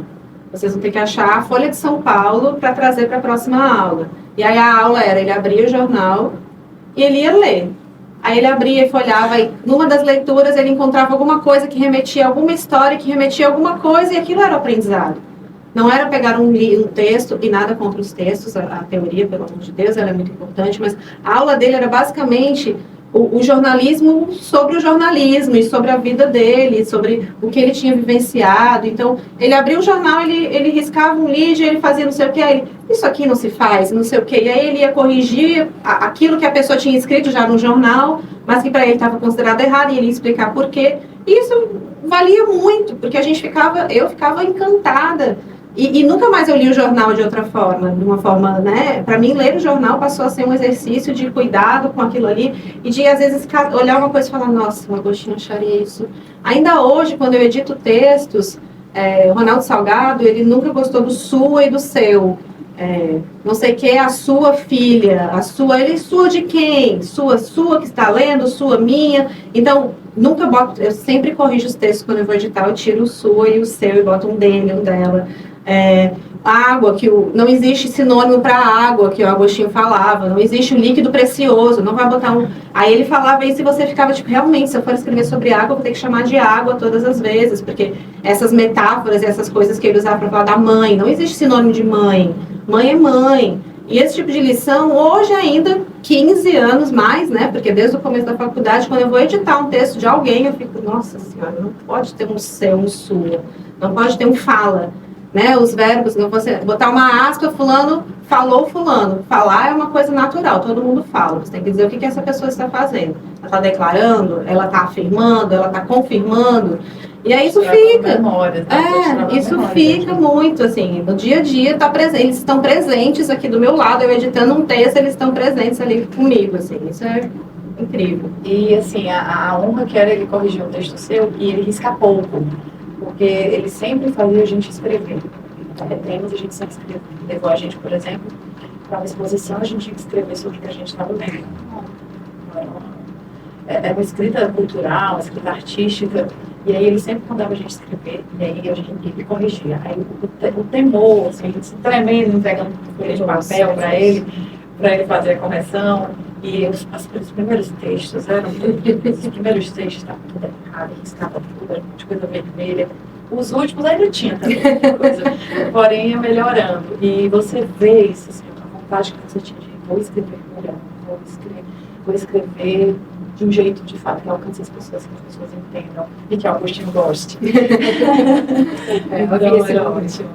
[SPEAKER 3] Vocês vão ter que achar a Folha de São Paulo para trazer para a próxima aula. E aí a aula era, ele abria o jornal e ele ia ler. Aí ele abria e folhava, e numa das leituras ele encontrava alguma coisa que remetia a alguma história, que remetia a alguma coisa, e aquilo era o aprendizado. Não era pegar um texto, e nada contra os textos, a teoria, pelo amor de Deus, ela é muito importante, mas a aula dele era basicamente o jornalismo sobre o jornalismo, e sobre a vida dele, sobre o que ele tinha vivenciado. Então, ele abria o jornal, ele riscava um lead, ele fazia não sei o que, aí isso aqui não se faz, não sei o que, e aí ele ia corrigir aquilo que a pessoa tinha escrito já no jornal, mas que para ele estava considerado errado, e ele ia explicar por quê. E isso valia muito, porque eu ficava encantada. E nunca mais eu li o jornal de outra forma, de uma forma, né? Para mim, ler o jornal passou a ser um exercício de cuidado com aquilo ali e de, às vezes, olhar uma coisa e falar, nossa, o Agostinho acharia isso. Ainda hoje, quando eu edito textos, o Ronaldo Salgado, ele nunca gostou do sua e do seu. Não sei quem é a sua filha, ele sua de quem? Sua que está lendo, sua minha. Então, nunca boto, eu sempre corrijo os textos quando eu vou editar, eu tiro o sua e o seu e boto um dele, um dela. Água, não existe sinônimo para água, que o Agostinho falava, não existe o líquido precioso, não vai botar um... Aí ele falava isso e você ficava tipo, realmente, se eu for escrever sobre água, eu vou ter que chamar de água todas as vezes, porque essas metáforas e essas coisas que ele usava para falar da mãe, não existe sinônimo de mãe, mãe é mãe. E esse tipo de lição, hoje ainda, 15 anos mais, né, porque desde o começo da faculdade, quando eu vou editar um texto de alguém, eu fico, nossa senhora, não pode ter um seu, um sua, não pode ter um fala. Né, os verbos, não você botar uma aspa, fulano falou fulano. Falar é uma coisa natural, todo mundo fala. Você tem que dizer o que essa pessoa está fazendo. Ela está declarando, ela está afirmando, ela está confirmando. E aí isso fica.
[SPEAKER 4] Memória,
[SPEAKER 3] isso fica muito, assim, no dia a dia tá presente. Eles estão presentes aqui do meu lado, eu editando um texto, eles estão presentes ali comigo, assim. Isso é incrível.
[SPEAKER 4] E assim, a honra que era ele corrigir um texto seu e ele risca pouco. Porque ele sempre fazia a gente escrever. Ele temas, a gente sempre levou a gente, por exemplo, para uma exposição, a gente tinha que escrever sobre o que a gente estava lendo. É uma escrita cultural, uma escrita artística, e aí ele sempre mandava a gente escrever, e aí ele corrigia. Aí o temor, assim, tremendo, entregando folha de papel para ele fazer a correção, e os primeiros textos os primeiros textos estavam tudo errado, estava tudo, era de coisa vermelha. Os últimos ainda tinha também coisa, porém ia melhorando. E você vê isso, assim, a vontade que você tinha de vou escrever melhor, vou escrever de um jeito, de fato, que alcance as pessoas, que as pessoas entendam e que o Agostinho goste.
[SPEAKER 3] Então,
[SPEAKER 4] ótimo.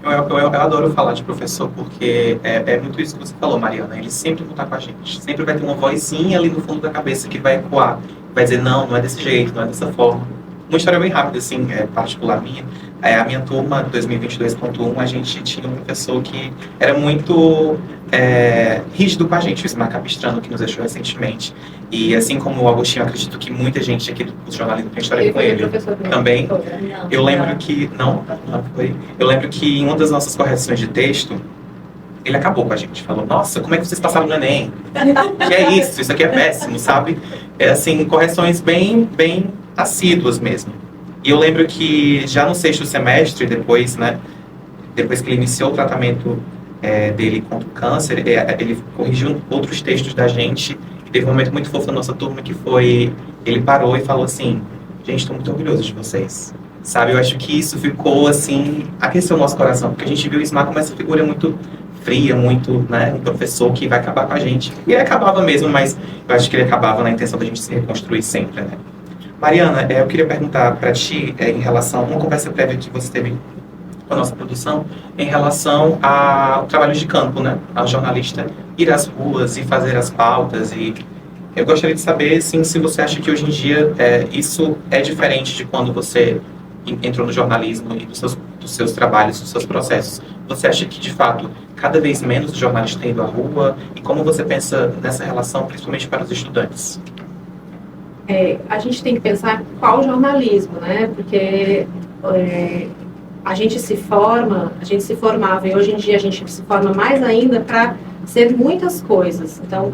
[SPEAKER 1] Eu adoro falar de professor porque é muito isso que você falou, Mariana. Ele sempre vai estar com a gente. Sempre vai ter uma vozinha ali no fundo da cabeça que vai ecoar. Vai dizer, não é desse jeito, não é dessa forma. Uma história bem rápida, assim, particular minha. A minha turma, 2022.1, a gente tinha um professor que era muito rígido com a gente, o Ismar Capistrano, que nos deixou recentemente. E assim como o Agostinho, acredito que muita gente aqui do jornalismo tem história com ele. Também. Eu lembro que... Não foi. Eu lembro que em uma das nossas correções de texto, ele acabou com a gente. Falou, nossa, como é que vocês passaram no Enem? Que é isso? Isso aqui é péssimo, sabe? Assim, correções bem assíduas mesmo. E eu lembro que já no 6º semestre, depois que ele iniciou o tratamento dele contra o câncer, ele corrigiu outros textos da gente. E teve um momento muito fofo na nossa turma que foi... Ele parou e falou assim, gente, estou muito orgulhoso de vocês. Sabe, eu acho que isso ficou, assim, aqueceu o nosso coração. Porque a gente viu o Ismar como essa figura muito fria, muito, um professor que vai acabar com a gente. E ele acabava mesmo, mas eu acho que ele acabava na intenção da gente se reconstruir sempre, né? Mariana, eu queria perguntar para ti, em relação a uma conversa prévia que você teve com a nossa produção, em relação ao trabalho de campo, né? Ao jornalista ir às ruas e fazer as pautas. E eu gostaria de saber, sim, se você acha que hoje em dia isso é diferente de quando você entrou no jornalismo e dos seus trabalhos, dos seus processos. Você acha que, de fato, cada vez menos os jornalistas têm ido à rua? E como você pensa nessa relação, principalmente para os estudantes?
[SPEAKER 3] A gente tem que pensar qual jornalismo, né? Porque a gente se formava e hoje em dia a gente se forma mais ainda para ser muitas coisas. Então,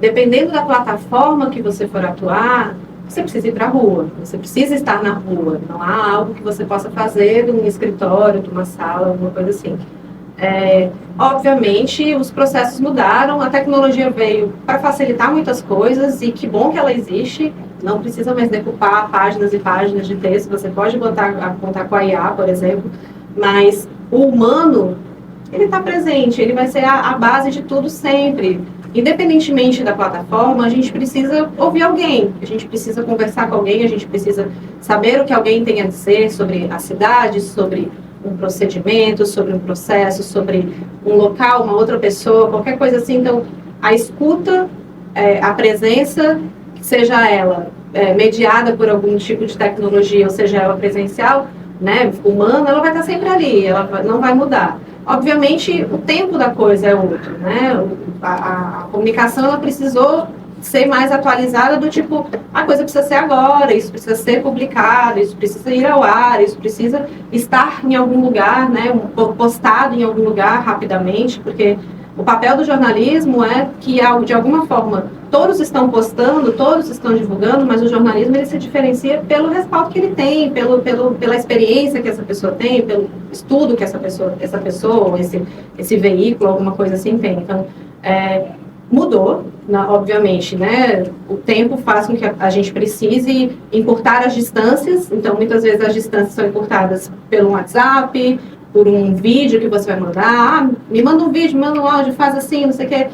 [SPEAKER 3] dependendo da plataforma que você for atuar, você precisa ir para a rua, você precisa estar na rua. Não há algo que você possa fazer de um escritório, de uma sala, alguma coisa assim. Obviamente, os processos mudaram, a tecnologia veio para facilitar muitas coisas e que bom que ela existe. Não precisa mais decupar páginas e páginas de texto, você pode apontar com a IA, por exemplo, mas o humano, ele está presente, ele vai ser a base de tudo sempre. Independentemente da plataforma, a gente precisa ouvir alguém, a gente precisa conversar com alguém, a gente precisa saber o que alguém tem a dizer sobre a cidade, sobre um procedimento, sobre um processo, sobre um local, uma outra pessoa, qualquer coisa assim. Então, a escuta, a presença, seja ela mediada por algum tipo de tecnologia, ou seja ela presencial, né, humana, ela vai estar sempre ali, ela não vai mudar. Obviamente, o tempo da coisa é outro, né? A comunicação, ela precisou ser mais atualizada do tipo, a coisa precisa ser agora, isso precisa ser publicado, isso precisa ir ao ar, isso precisa estar em algum lugar, né? Postado em algum lugar rapidamente, porque o papel do jornalismo é que, de alguma forma, todos estão postando, todos estão divulgando, mas o jornalismo ele se diferencia pelo respaldo que ele tem, pela experiência que essa pessoa tem, pelo estudo que essa pessoa esse veículo, alguma coisa assim tem. Então, mudou, obviamente, né? O tempo faz com que a gente precise encurtar as distâncias, então muitas vezes as distâncias são encurtadas pelo WhatsApp, por um vídeo que você vai mandar, me manda um vídeo, me manda um áudio, faz assim, não sei o quê.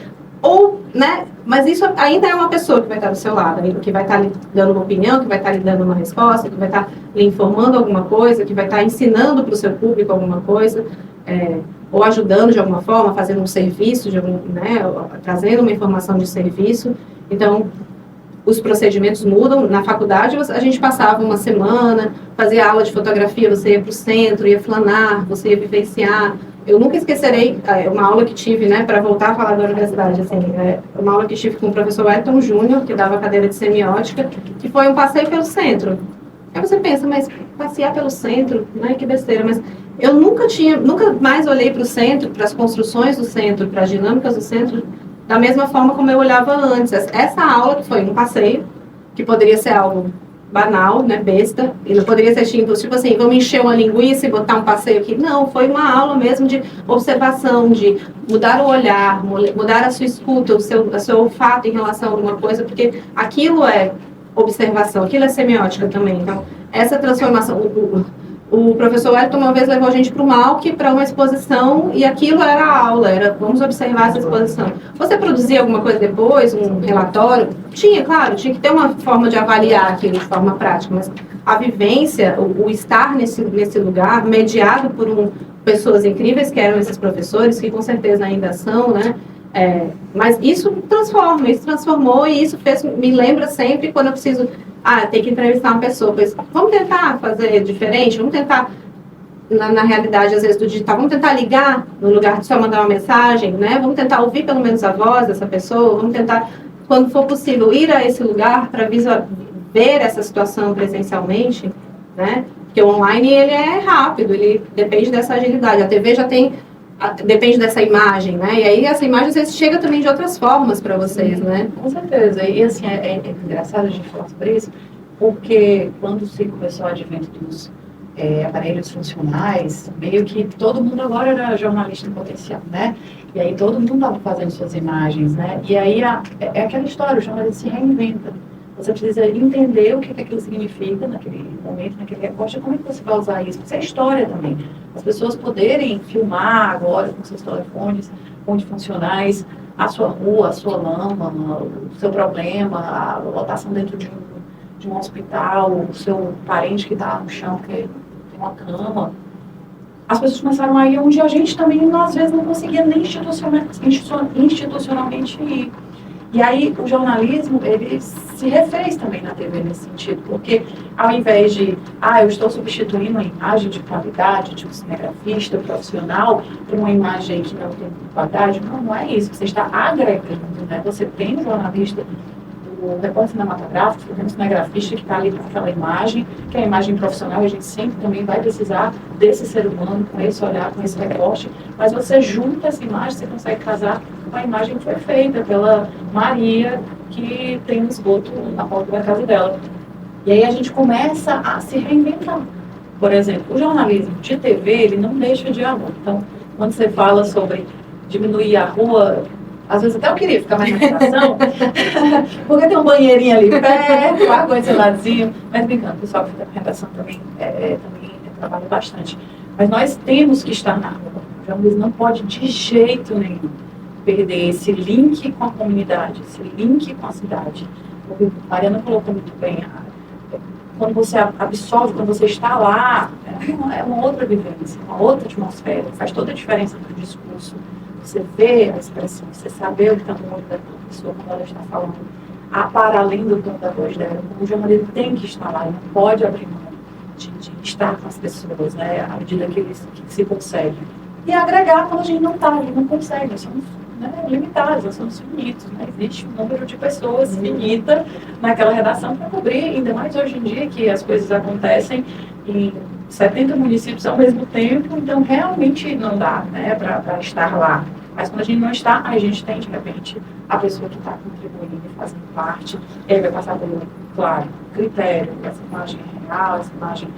[SPEAKER 3] Ou, né, mas isso ainda é uma pessoa que vai estar do seu lado, que vai estar lhe dando uma opinião, que vai estar lhe dando uma resposta, que vai estar lhe informando alguma coisa, que vai estar ensinando para o seu público alguma coisa, ou ajudando de alguma forma, fazendo um serviço, trazendo uma informação de serviço. Então, os procedimentos mudam. Na faculdade, a gente passava uma semana, fazia aula de fotografia, você ia para o centro, ia flanar, você ia vivenciar. Eu nunca esquecerei uma aula que tive, né, para voltar a falar da universidade, assim, uma aula que tive com o professor Wellington Júnior, que dava a cadeira de semiótica, que foi um passeio pelo centro. Aí você pensa, mas passear pelo centro, né, que besteira, mas eu nunca mais olhei para o centro, para as construções do centro, para as dinâmicas do centro, da mesma forma como eu olhava antes. Essa aula que foi um passeio, que poderia ser algo banal, né, besta, e não poderia ser tipo assim, vamos encher uma linguiça e botar um passeio aqui. Não, foi uma aula mesmo de observação, de mudar o olhar, mudar a sua escuta, o seu olfato em relação a alguma coisa, porque aquilo é observação, aquilo é semiótica também. Então, essa transformação, o professor Wellington uma vez levou a gente para o MAUC para uma exposição e aquilo era a aula, era vamos observar essa exposição. Você produzia alguma coisa depois, um relatório? Tinha, claro, tinha que ter uma forma de avaliar aquilo de forma prática, mas a vivência, o estar nesse lugar, mediado por pessoas incríveis que eram esses professores, que com certeza ainda são, né? Mas isso transformou e isso me lembra sempre quando eu preciso tem que entrevistar uma pessoa, pois vamos tentar fazer diferente, vamos tentar, na realidade, às vezes, do digital, vamos tentar ligar no lugar de só mandar uma mensagem, né? Vamos tentar ouvir pelo menos a voz dessa pessoa, vamos tentar, quando for possível, ir a esse lugar para ver essa situação presencialmente, né? Porque o online, ele é rápido, ele depende dessa agilidade. A TV já tem, depende dessa imagem, né? E aí essa imagem, às vezes, chega também de outras formas para vocês, né?
[SPEAKER 4] Com certeza. E, assim, é engraçado a gente falar sobre isso, porque quando se começou o advento dos aparelhos funcionais, meio que todo mundo agora era jornalista em potencial, né? E aí todo mundo estava fazendo suas imagens, né? E aí é aquela história, o jornalista se reinventa. Você precisa entender o que aquilo significa naquele momento, naquele recorte, e como é que você vai usar isso. Isso é história também. As pessoas poderem filmar agora com seus telefones multifuncionais a sua rua, a sua lama, o seu problema, a lotação dentro de um hospital, o seu parente que está no chão, que tem uma cama. As pessoas começaram a ir onde a gente também, às vezes, não conseguia nem institucionalmente ir. E aí, o jornalismo, ele se refez também na TV nesse sentido, porque ao invés de, eu estou substituindo a imagem de qualidade de um cinegrafista profissional por uma imagem que não tem qualidade, não é isso, você está agregando, né? Você tem um jornalista, o repórter cinematográfico, tem um cinegrafista que está ali com aquela imagem, que é a imagem profissional, e a gente sempre também vai precisar desse ser humano, com esse olhar, com esse recorte, mas você junta essa imagem, você consegue casar com a imagem que foi feita pela Maria, que tem um esgoto na porta da casa dela. E aí a gente começa a se reinventar. Por exemplo, o jornalismo de TV, ele não deixa de amor. Então, quando você fala sobre diminuir a rua, às vezes até eu queria ficar mais na redação, porque tem um banheirinho ali perto, água esse ladinho, mas brincando, o pessoal que fica na redação também trabalha bastante. Mas nós temos que estar na rua. O jornalismo não pode de jeito nenhum perder esse link com a comunidade, esse link com a cidade. Porque a Mariana colocou muito bem, quando você absorve, quando você está lá, é uma outra vivência, uma outra atmosfera, faz toda a diferença no discurso. Você vê a expressão, você saber o que está no olho da pessoa quando ela está falando, para além do tom da voz dela. O jornalismo tem que estar lá, ele não pode abrir mão de estar com as pessoas, né, à medida que se consegue. E agregar quando a gente não está, a gente não consegue, nós somos limitados, nós somos finitos, né? Existe um número de pessoas finita naquela redação para cobrir, ainda mais hoje em dia que as coisas acontecem em 70 municípios ao mesmo tempo, então realmente não dá, né, para estar lá. Mas quando a gente não está, a gente tem, de repente, a pessoa que está contribuindo e fazendo parte, ele vai passar por, claro, critério, essa imagem é real, essa imagem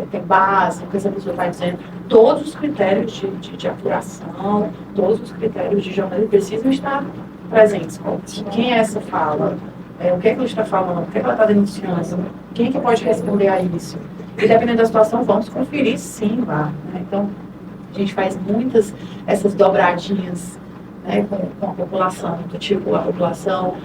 [SPEAKER 4] tem base, o que essa pessoa está dizendo, todos os critérios de apuração, todos os critérios de jornalismo precisam estar presentes. Quem é essa fala? O que é que ela está falando? O que é que ela está denunciando? Quem é que pode responder a isso? E dependendo da situação, vamos conferir sim lá. Né? Então, a gente faz muitas essas dobradinhas, né, com a população, do tipo, a população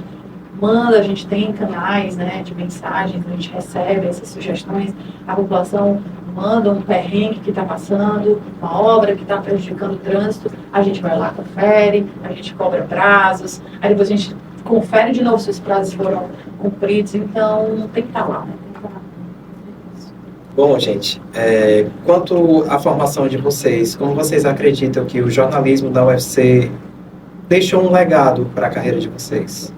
[SPEAKER 4] manda, a gente tem canais, né, de mensagens, a gente recebe essas sugestões, a população manda um perrengue que está passando, uma obra que está prejudicando o trânsito, a gente vai lá, confere, a gente cobra prazos, aí depois a gente confere de novo se os prazos foram cumpridos, então tem que estar lá, né?
[SPEAKER 2] Bom, gente, quanto à formação de vocês, como vocês acreditam que o jornalismo da UFC deixou um legado para a carreira de vocês?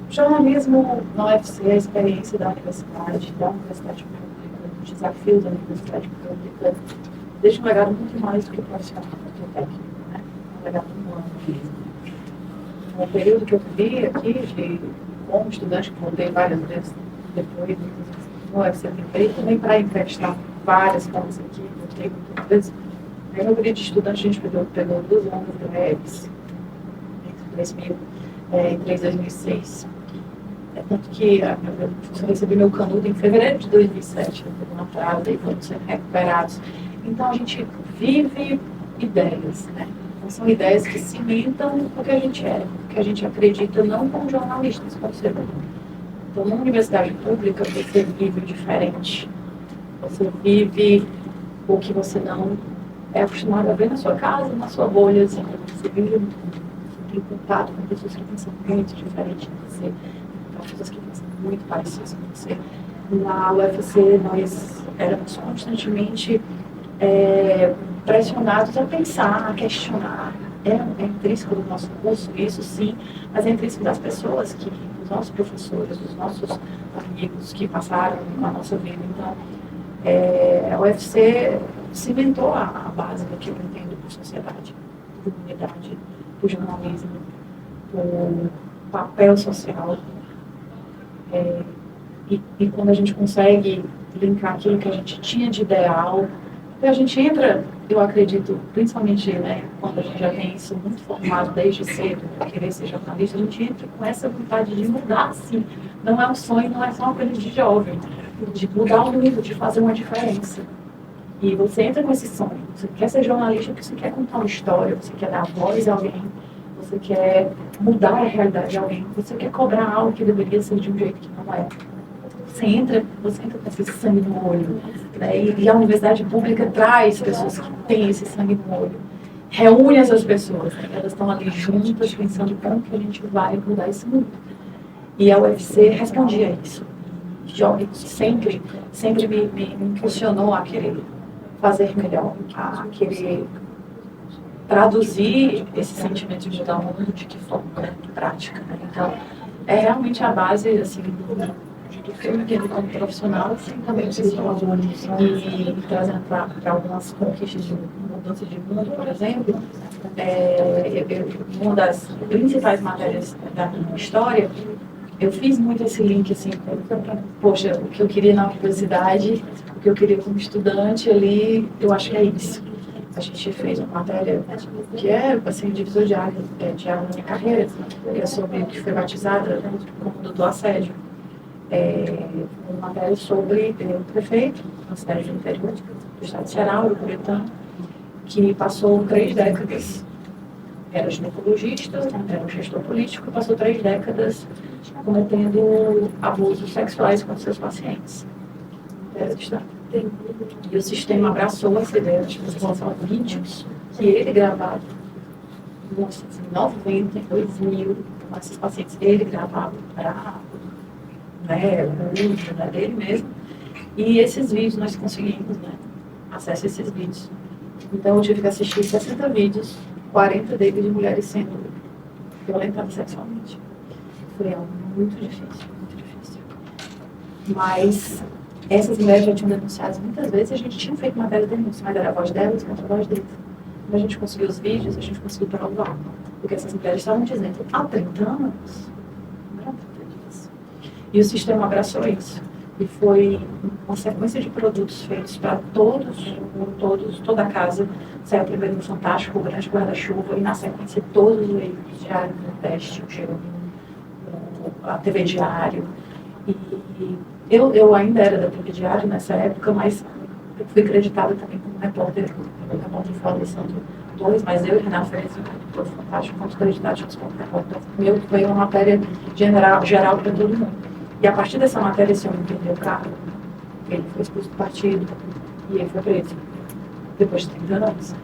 [SPEAKER 4] O jornalismo na UFC, a experiência da universidade pública, os desafios da universidade pública, deixa um legado muito mais do que profissional, do técnico, né? Um legado humano mesmo. No período que eu vivi aqui, como estudante, que voltei várias vezes depois, no UFC também para emprestar várias coisas aqui, voltei muitas vezes. Aí no período de estudante, a gente pegou 2 anos greves, entre 2003 e 2006. Tanto que eu recebi meu canudo em fevereiro de 2007, na praia, e foram sendo recuperados. Então, a gente vive ideias, né? Então, são ideias que cimentam o que a gente é, o que a gente acredita, não como jornalista, mas como ser humano. Então, na universidade pública, você vive o diferente. Você vive o que você não é acostumado a ver na sua casa, na sua bolha. Assim, você vive em contato com pessoas que pensam muito diferente de você, com pessoas que pensam muito parecidas com você. Na UFC, nós éramos constantemente pressionados a pensar, a questionar. É intrínseco do nosso curso, isso sim, mas é intrínseco das pessoas, os nossos professores, os nossos amigos que passaram a nossa vida. Então, a UFC cimentou a base do que eu entendo por sociedade, por comunidade, por jornalismo, por papel social. E quando a gente consegue linkar aquilo que a gente tinha de ideal, a gente entra, eu acredito, principalmente, né, quando a gente já tem isso muito formado desde cedo, querer ser jornalista, a gente entra com essa vontade de mudar, sim. Não é um sonho, não é só uma coisa de jovem, de mudar o mundo, de fazer uma diferença. E você entra com esse sonho, você quer ser jornalista porque você quer contar uma história, você quer dar voz a alguém, você quer mudar a realidade de alguém, você quer cobrar algo que deveria ser de um jeito que não é. Você entra com esse sangue no olho, né? E a universidade pública traz pessoas que têm esse sangue no olho, reúne essas pessoas, né? Elas estão ali juntas pensando como que a gente vai mudar esse mundo. E a UFC respondia a isso. Sempre me impulsionou a querer fazer melhor, a querer traduzir esse sentimento de mudar o mundo de que forma, né? Prática, né? Então, é realmente a base, assim, do que eu entendo como profissional, assim, também pessoal, e trazendo para algumas conquistas de mudança de mundo, por exemplo, uma das principais matérias da minha história, eu fiz muito esse link, assim, poxa, o que eu queria na universidade, o que eu queria como estudante ali, eu acho que é isso. A gente fez uma matéria que é, assim, divisor de água na minha carreira, que é sobre o que foi batizada como do assédio. Uma matéria sobre o prefeito, na cidade do interior do estado de Ceará, o Puritano, que passou 3 décadas, era ginecologista, era um gestor político, passou 3 décadas cometendo abusos sexuais com seus pacientes. E o sistema abraçou essa ideia de lançar vídeos que ele gravava em 1990, 2000, com esses pacientes, ele gravava para o uso, né, dele mesmo. E esses vídeos nós conseguimos, né, acesso a esses vídeos. Então eu tive que assistir 60 vídeos, 40 deles de mulheres sendo violentadas sexualmente. Foi algo muito difícil, muito difícil. Mas essas mulheres já tinham denunciado muitas vezes e a gente tinha feito matéria de denúncia, mas era a voz delas contra a voz deles. Quando a gente conseguiu os vídeos, a gente conseguiu provar. Porque essas mulheres estavam dizendo, há 30 anos, não era 30 dias. E o sistema abraçou isso. E foi uma sequência de produtos feitos para toda a casa. Saiu primeiro no Fantástico, o Grande Guarda-Chuva, e na sequência todos os veículos, Diário do Nordeste, o G1, a TV Diário. E eu ainda era da TV Diário nessa época, mas eu fui acreditada também como repórter Fora Santo 2, mas eu e Renato Ferreira, do Fantástico, fomos acreditados como repórter. Meu foi uma matéria geral para todo mundo. E a partir dessa matéria, esse homem perdeu o carro, ele foi expulso do partido e ele foi preso, depois de 30 anos.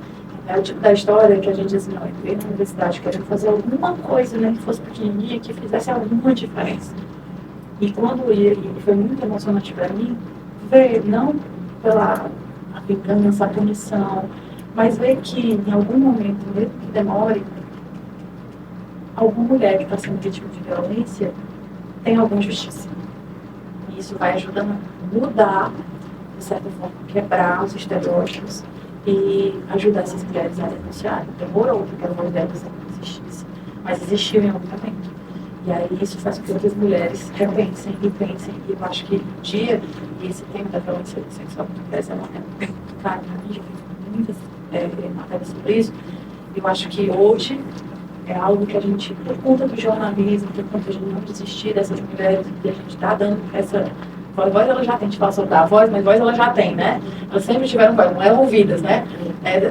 [SPEAKER 4] É o tipo da história que a gente diz, não, entrei na universidade querendo fazer alguma coisa, né, que fosse pequenininha, que fizesse alguma diferença. E quando ele foi muito emocionante para mim, ver, não pela vingança, a punição, mas ver que em algum momento, mesmo que demore, alguma mulher que está sendo vítima de violência tem alguma justiça. E isso vai ajudando a mudar
[SPEAKER 5] de certa forma, quebrar os estereótipos e ajudar essas mulheres a denunciarem. Demorou para que a voz delas não existisse, mas existiu em algum momento. E aí isso faz com que outras mulheres repensem e pensem. E eu acho que o dia, e esse tema da violência sexual contra mulheres é muito caro para mim, já fiz muitas matérias sobre isso. Eu acho que hoje é algo que a gente, por conta do jornalismo, por conta de não desistir dessas mulheres, que a gente está dando essa voz, ela já tem, a gente fala sobre a voz, mas voz ela já tem, né? Elas sempre tiveram voz, não eram ouvidas, né?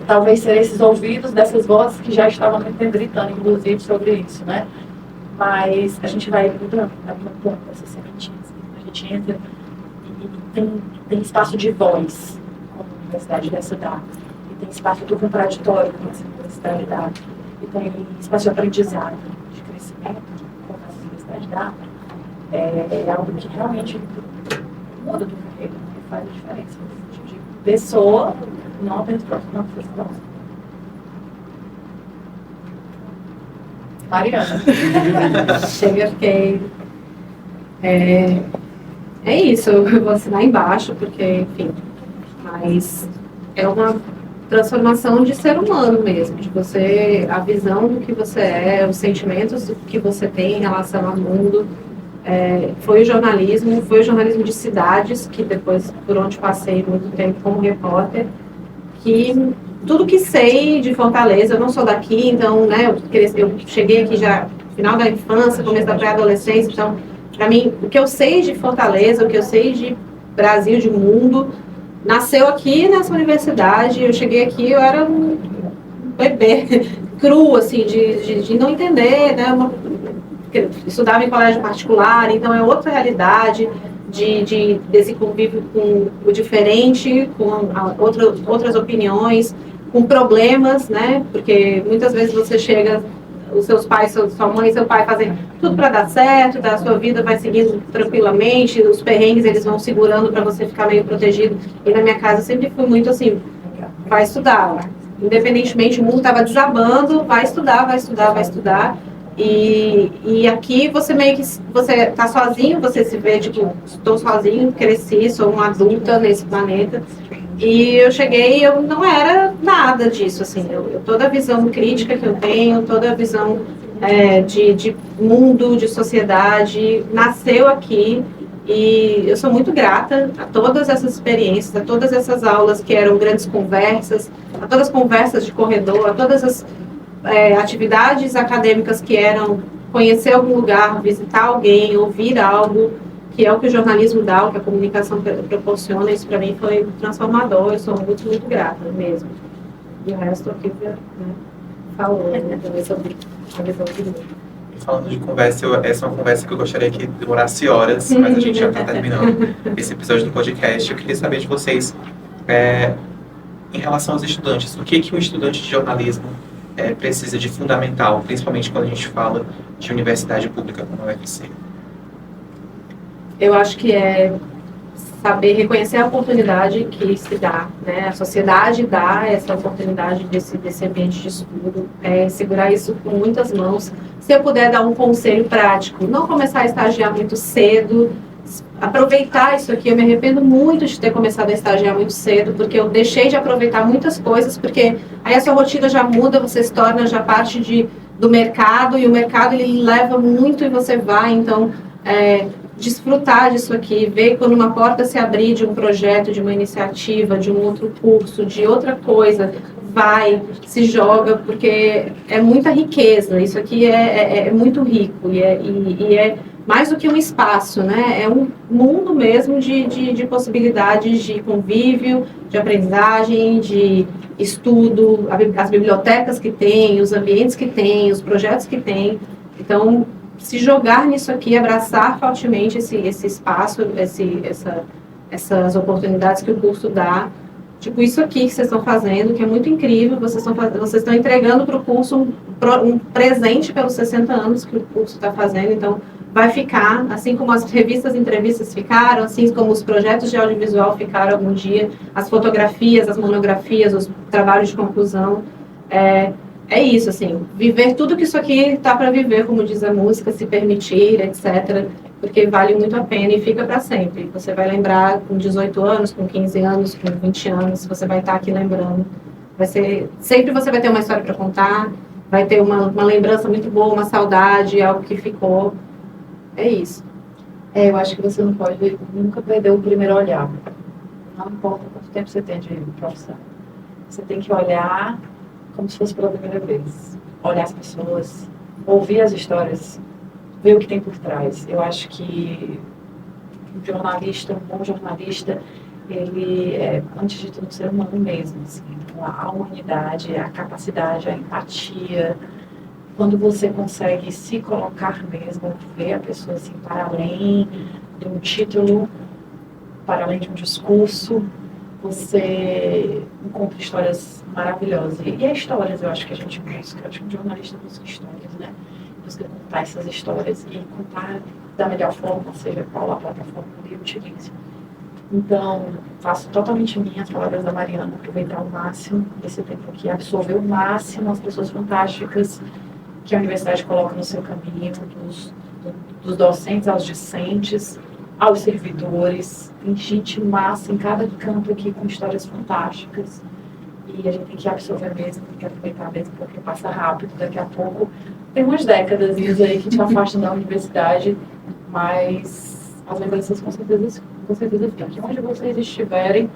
[SPEAKER 5] Talvez ser esses ouvidos dessas vozes que já estavam gritando, inclusive, sobre isso, né? Mas a gente vai mudando, vai plantando essas sementinhas. A gente entra e tem espaço de voz, como a Universidade dessa dá. E tem espaço do contraditório, como essa Universidade dá. E tem espaço de aprendizado, de crescimento, como essa Universidade dá. É algo que realmente muda do carreiro, que faz a diferença. De pessoa, não apenas profissional.
[SPEAKER 4] Mariana.
[SPEAKER 3] Fiquei. É isso, eu vou assinar embaixo, porque, enfim, mas é uma transformação de ser humano mesmo, de você, a visão do que você é, os sentimentos que você tem em relação ao mundo. Foi o jornalismo de cidades, que depois, por onde passei muito tempo como repórter, que tudo que sei de Fortaleza, eu não sou daqui, então, né, eu cheguei aqui já no final da infância, começo da pré-adolescência, então, para mim, o que eu sei de Fortaleza, o que eu sei de Brasil, de mundo, nasceu aqui nessa universidade. Eu cheguei aqui, eu era um bebê cru, assim, de não entender, né, estudava em colégio particular, então é outra realidade, desse convívio com o diferente, com outras opiniões, com problemas, né? Porque muitas vezes você chega, os seus pais, sua mãe e seu pai fazem tudo para dar certo, a sua vida vai seguindo tranquilamente, os perrengues eles vão segurando para você ficar meio protegido. E na minha casa eu sempre fui muito assim, vai estudar, independentemente, o mundo estava desabando, vai estudar, vai estudar, vai estudar. E aqui você meio que, você tá sozinho, você se vê, tipo, estou sozinho, cresci, sou uma adulta nesse planeta. E eu cheguei e eu não era nada disso, assim, toda a visão crítica que eu tenho, toda a visão de mundo, de sociedade, nasceu aqui. E eu sou muito grata a todas essas experiências, a todas essas aulas que eram grandes conversas, a todas as conversas de corredor, a todas as atividades acadêmicas que eram conhecer algum lugar, visitar alguém, ouvir algo, que é o que o jornalismo dá, o que a comunicação proporciona. Isso para mim foi transformador, eu sou muito, muito grata mesmo. E o resto aqui, né, falou, né, também sobre a visão de mundo.
[SPEAKER 1] Falando de conversa, essa é uma conversa que eu gostaria que demorasse horas, mas a gente já está terminando esse episódio do podcast. Eu queria saber de vocês, em relação aos estudantes, o que um estudante de jornalismo precisa de fundamental, principalmente quando a gente fala de universidade pública como a UFC?
[SPEAKER 3] Eu acho que é saber reconhecer a oportunidade que se dá, né? A sociedade dá essa oportunidade desse ambiente de estudo, segurar isso com muitas mãos. Se eu puder dar um conselho prático, não começar a estagiar muito cedo, aproveitar isso aqui. Eu me arrependo muito de ter começado a estagiar muito cedo, porque eu deixei de aproveitar muitas coisas, porque aí a sua rotina já muda, você se torna já parte do mercado, e o mercado ele leva muito e você vai, então desfrutar disso aqui, ver quando uma porta se abrir de um projeto, de uma iniciativa, de um outro curso, de outra coisa, vai, se joga, porque é muita riqueza. Isso aqui é muito rico e é mais do que um espaço, né? É um mundo mesmo de possibilidades de convívio, de aprendizagem, de estudo, as bibliotecas que tem, os ambientes que tem, os projetos que tem. Então, se jogar nisso aqui, abraçar fortemente esse espaço, essas oportunidades que o curso dá. Tipo, isso aqui que vocês estão fazendo, que é muito incrível, vocês estão entregando para o curso um presente pelos 60 anos que o curso está fazendo, então vai ficar, assim como as revistas e entrevistas ficaram, assim como os projetos de audiovisual ficaram algum dia, as fotografias, as monografias, os trabalhos de conclusão. É isso, assim, viver tudo que isso aqui está para viver, como diz a música, se permitir, etc. porque vale muito a pena e fica para sempre. Você vai lembrar com 18 anos, com 15 anos, com 20 anos, você vai estar aqui lembrando. Sempre você vai ter uma história para contar, vai ter uma lembrança muito boa, uma saudade, algo que ficou. É isso.
[SPEAKER 4] Eu acho que você não pode nunca perder o primeiro olhar. Não importa quanto tempo você tem de profissão. Você tem que olhar como se fosse pela primeira vez. Olhar as pessoas, ouvir as histórias, ver o que tem por trás. Eu acho que um jornalista, um bom jornalista, ele é, antes de tudo, um ser humano mesmo. Assim. Então, a humanidade, a capacidade, a empatia. Quando você consegue se colocar mesmo, ver a pessoa assim, para além de um título, para além de um discurso, você encontra histórias maravilhosas. E é histórias, eu acho que a gente busca. Eu acho que um jornalista busca histórias, né? Busca contar essas histórias e contar da melhor forma, seja qual a plataforma que ele utilize. Então, faço totalmente minhas as palavras da Mariana, aproveitar ao máximo esse tempo aqui, absorver o máximo as pessoas fantásticas que a universidade coloca no seu caminho, dos docentes aos discentes, aos servidores. Tem gente massa em cada canto aqui com histórias fantásticas. E a gente tem que absorver mesmo, tem que aproveitar mesmo, porque passa rápido. Daqui a pouco tem umas décadas aí que te afastam da universidade, mas as lembranças com certeza ficam. Onde vocês estiverem,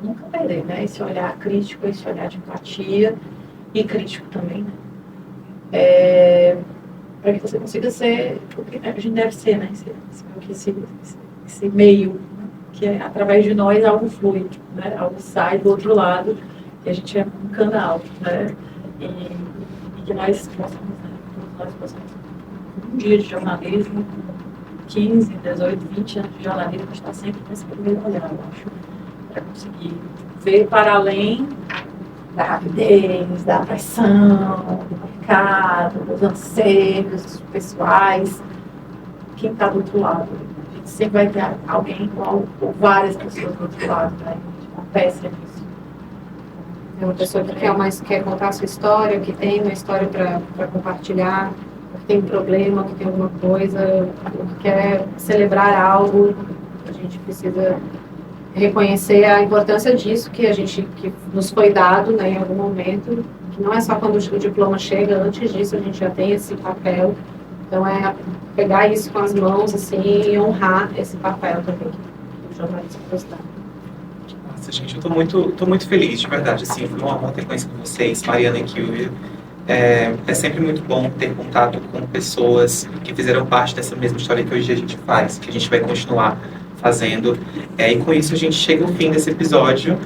[SPEAKER 4] nunca perder, né? Esse olhar crítico, esse olhar de empatia e crítico também, né? Para que você consiga ser o que a gente deve ser, né? Esse meio, né? Que é, através de nós algo flui, né? Algo sai do outro lado e a gente é um canal, né? E que nós possamos, né? Todos nós possamos, um dia de jornalismo, 15, 18, 20 anos de jornalismo, estar sempre com esse primeiro olhar, eu acho, para conseguir ver para além da rapidez, da pressão, do mercado, dos anseios pessoais, quem está do outro lado. A gente sempre vai ter alguém igual, ou várias pessoas do outro lado, né? A gente não peça nisso.
[SPEAKER 3] É uma pessoa que quer contar a sua história, que tem uma história para compartilhar, que tem um problema, que tem alguma coisa, que quer celebrar algo. A gente precisa reconhecer a importância disso que nos foi dado, né, em algum momento, que não é só quando o diploma chega, antes disso a gente já tem esse papel. Então é pegar isso com as mãos assim e honrar esse papel também que o jornalista nos dá.
[SPEAKER 1] Nossa, gente, eu tô muito feliz, de verdade. Assim, foi uma honra ter conhecido vocês, Mariana e Kilvia. É sempre muito bom ter contato com pessoas que fizeram parte dessa mesma história que hoje a gente faz, que a gente vai continuar fazendo. E com isso a gente chega ao fim desse episódio,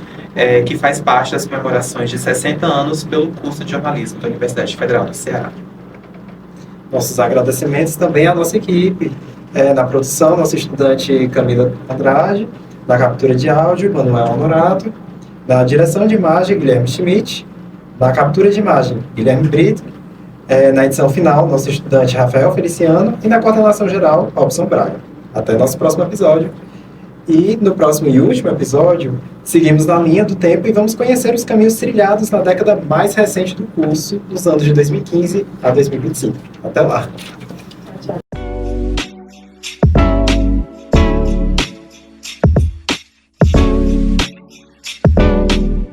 [SPEAKER 1] que faz parte das comemorações de 60 anos pelo curso de jornalismo da Universidade Federal do Ceará.
[SPEAKER 2] Nossos agradecimentos também à nossa equipe, na produção, nossa estudante Camila Andrade, na captura de áudio, Manuel Honorato, na direção de imagem, Guilherme Schmidt, na captura de imagem, Guilherme Brito, na edição final, nosso estudante Rafael Feliciano, e na coordenação geral, Robson Braga. Até nosso próximo episódio. E no próximo e último episódio, seguimos na linha do tempo e vamos conhecer os caminhos trilhados na década mais recente do curso, dos anos de 2015 a 2025. Até lá!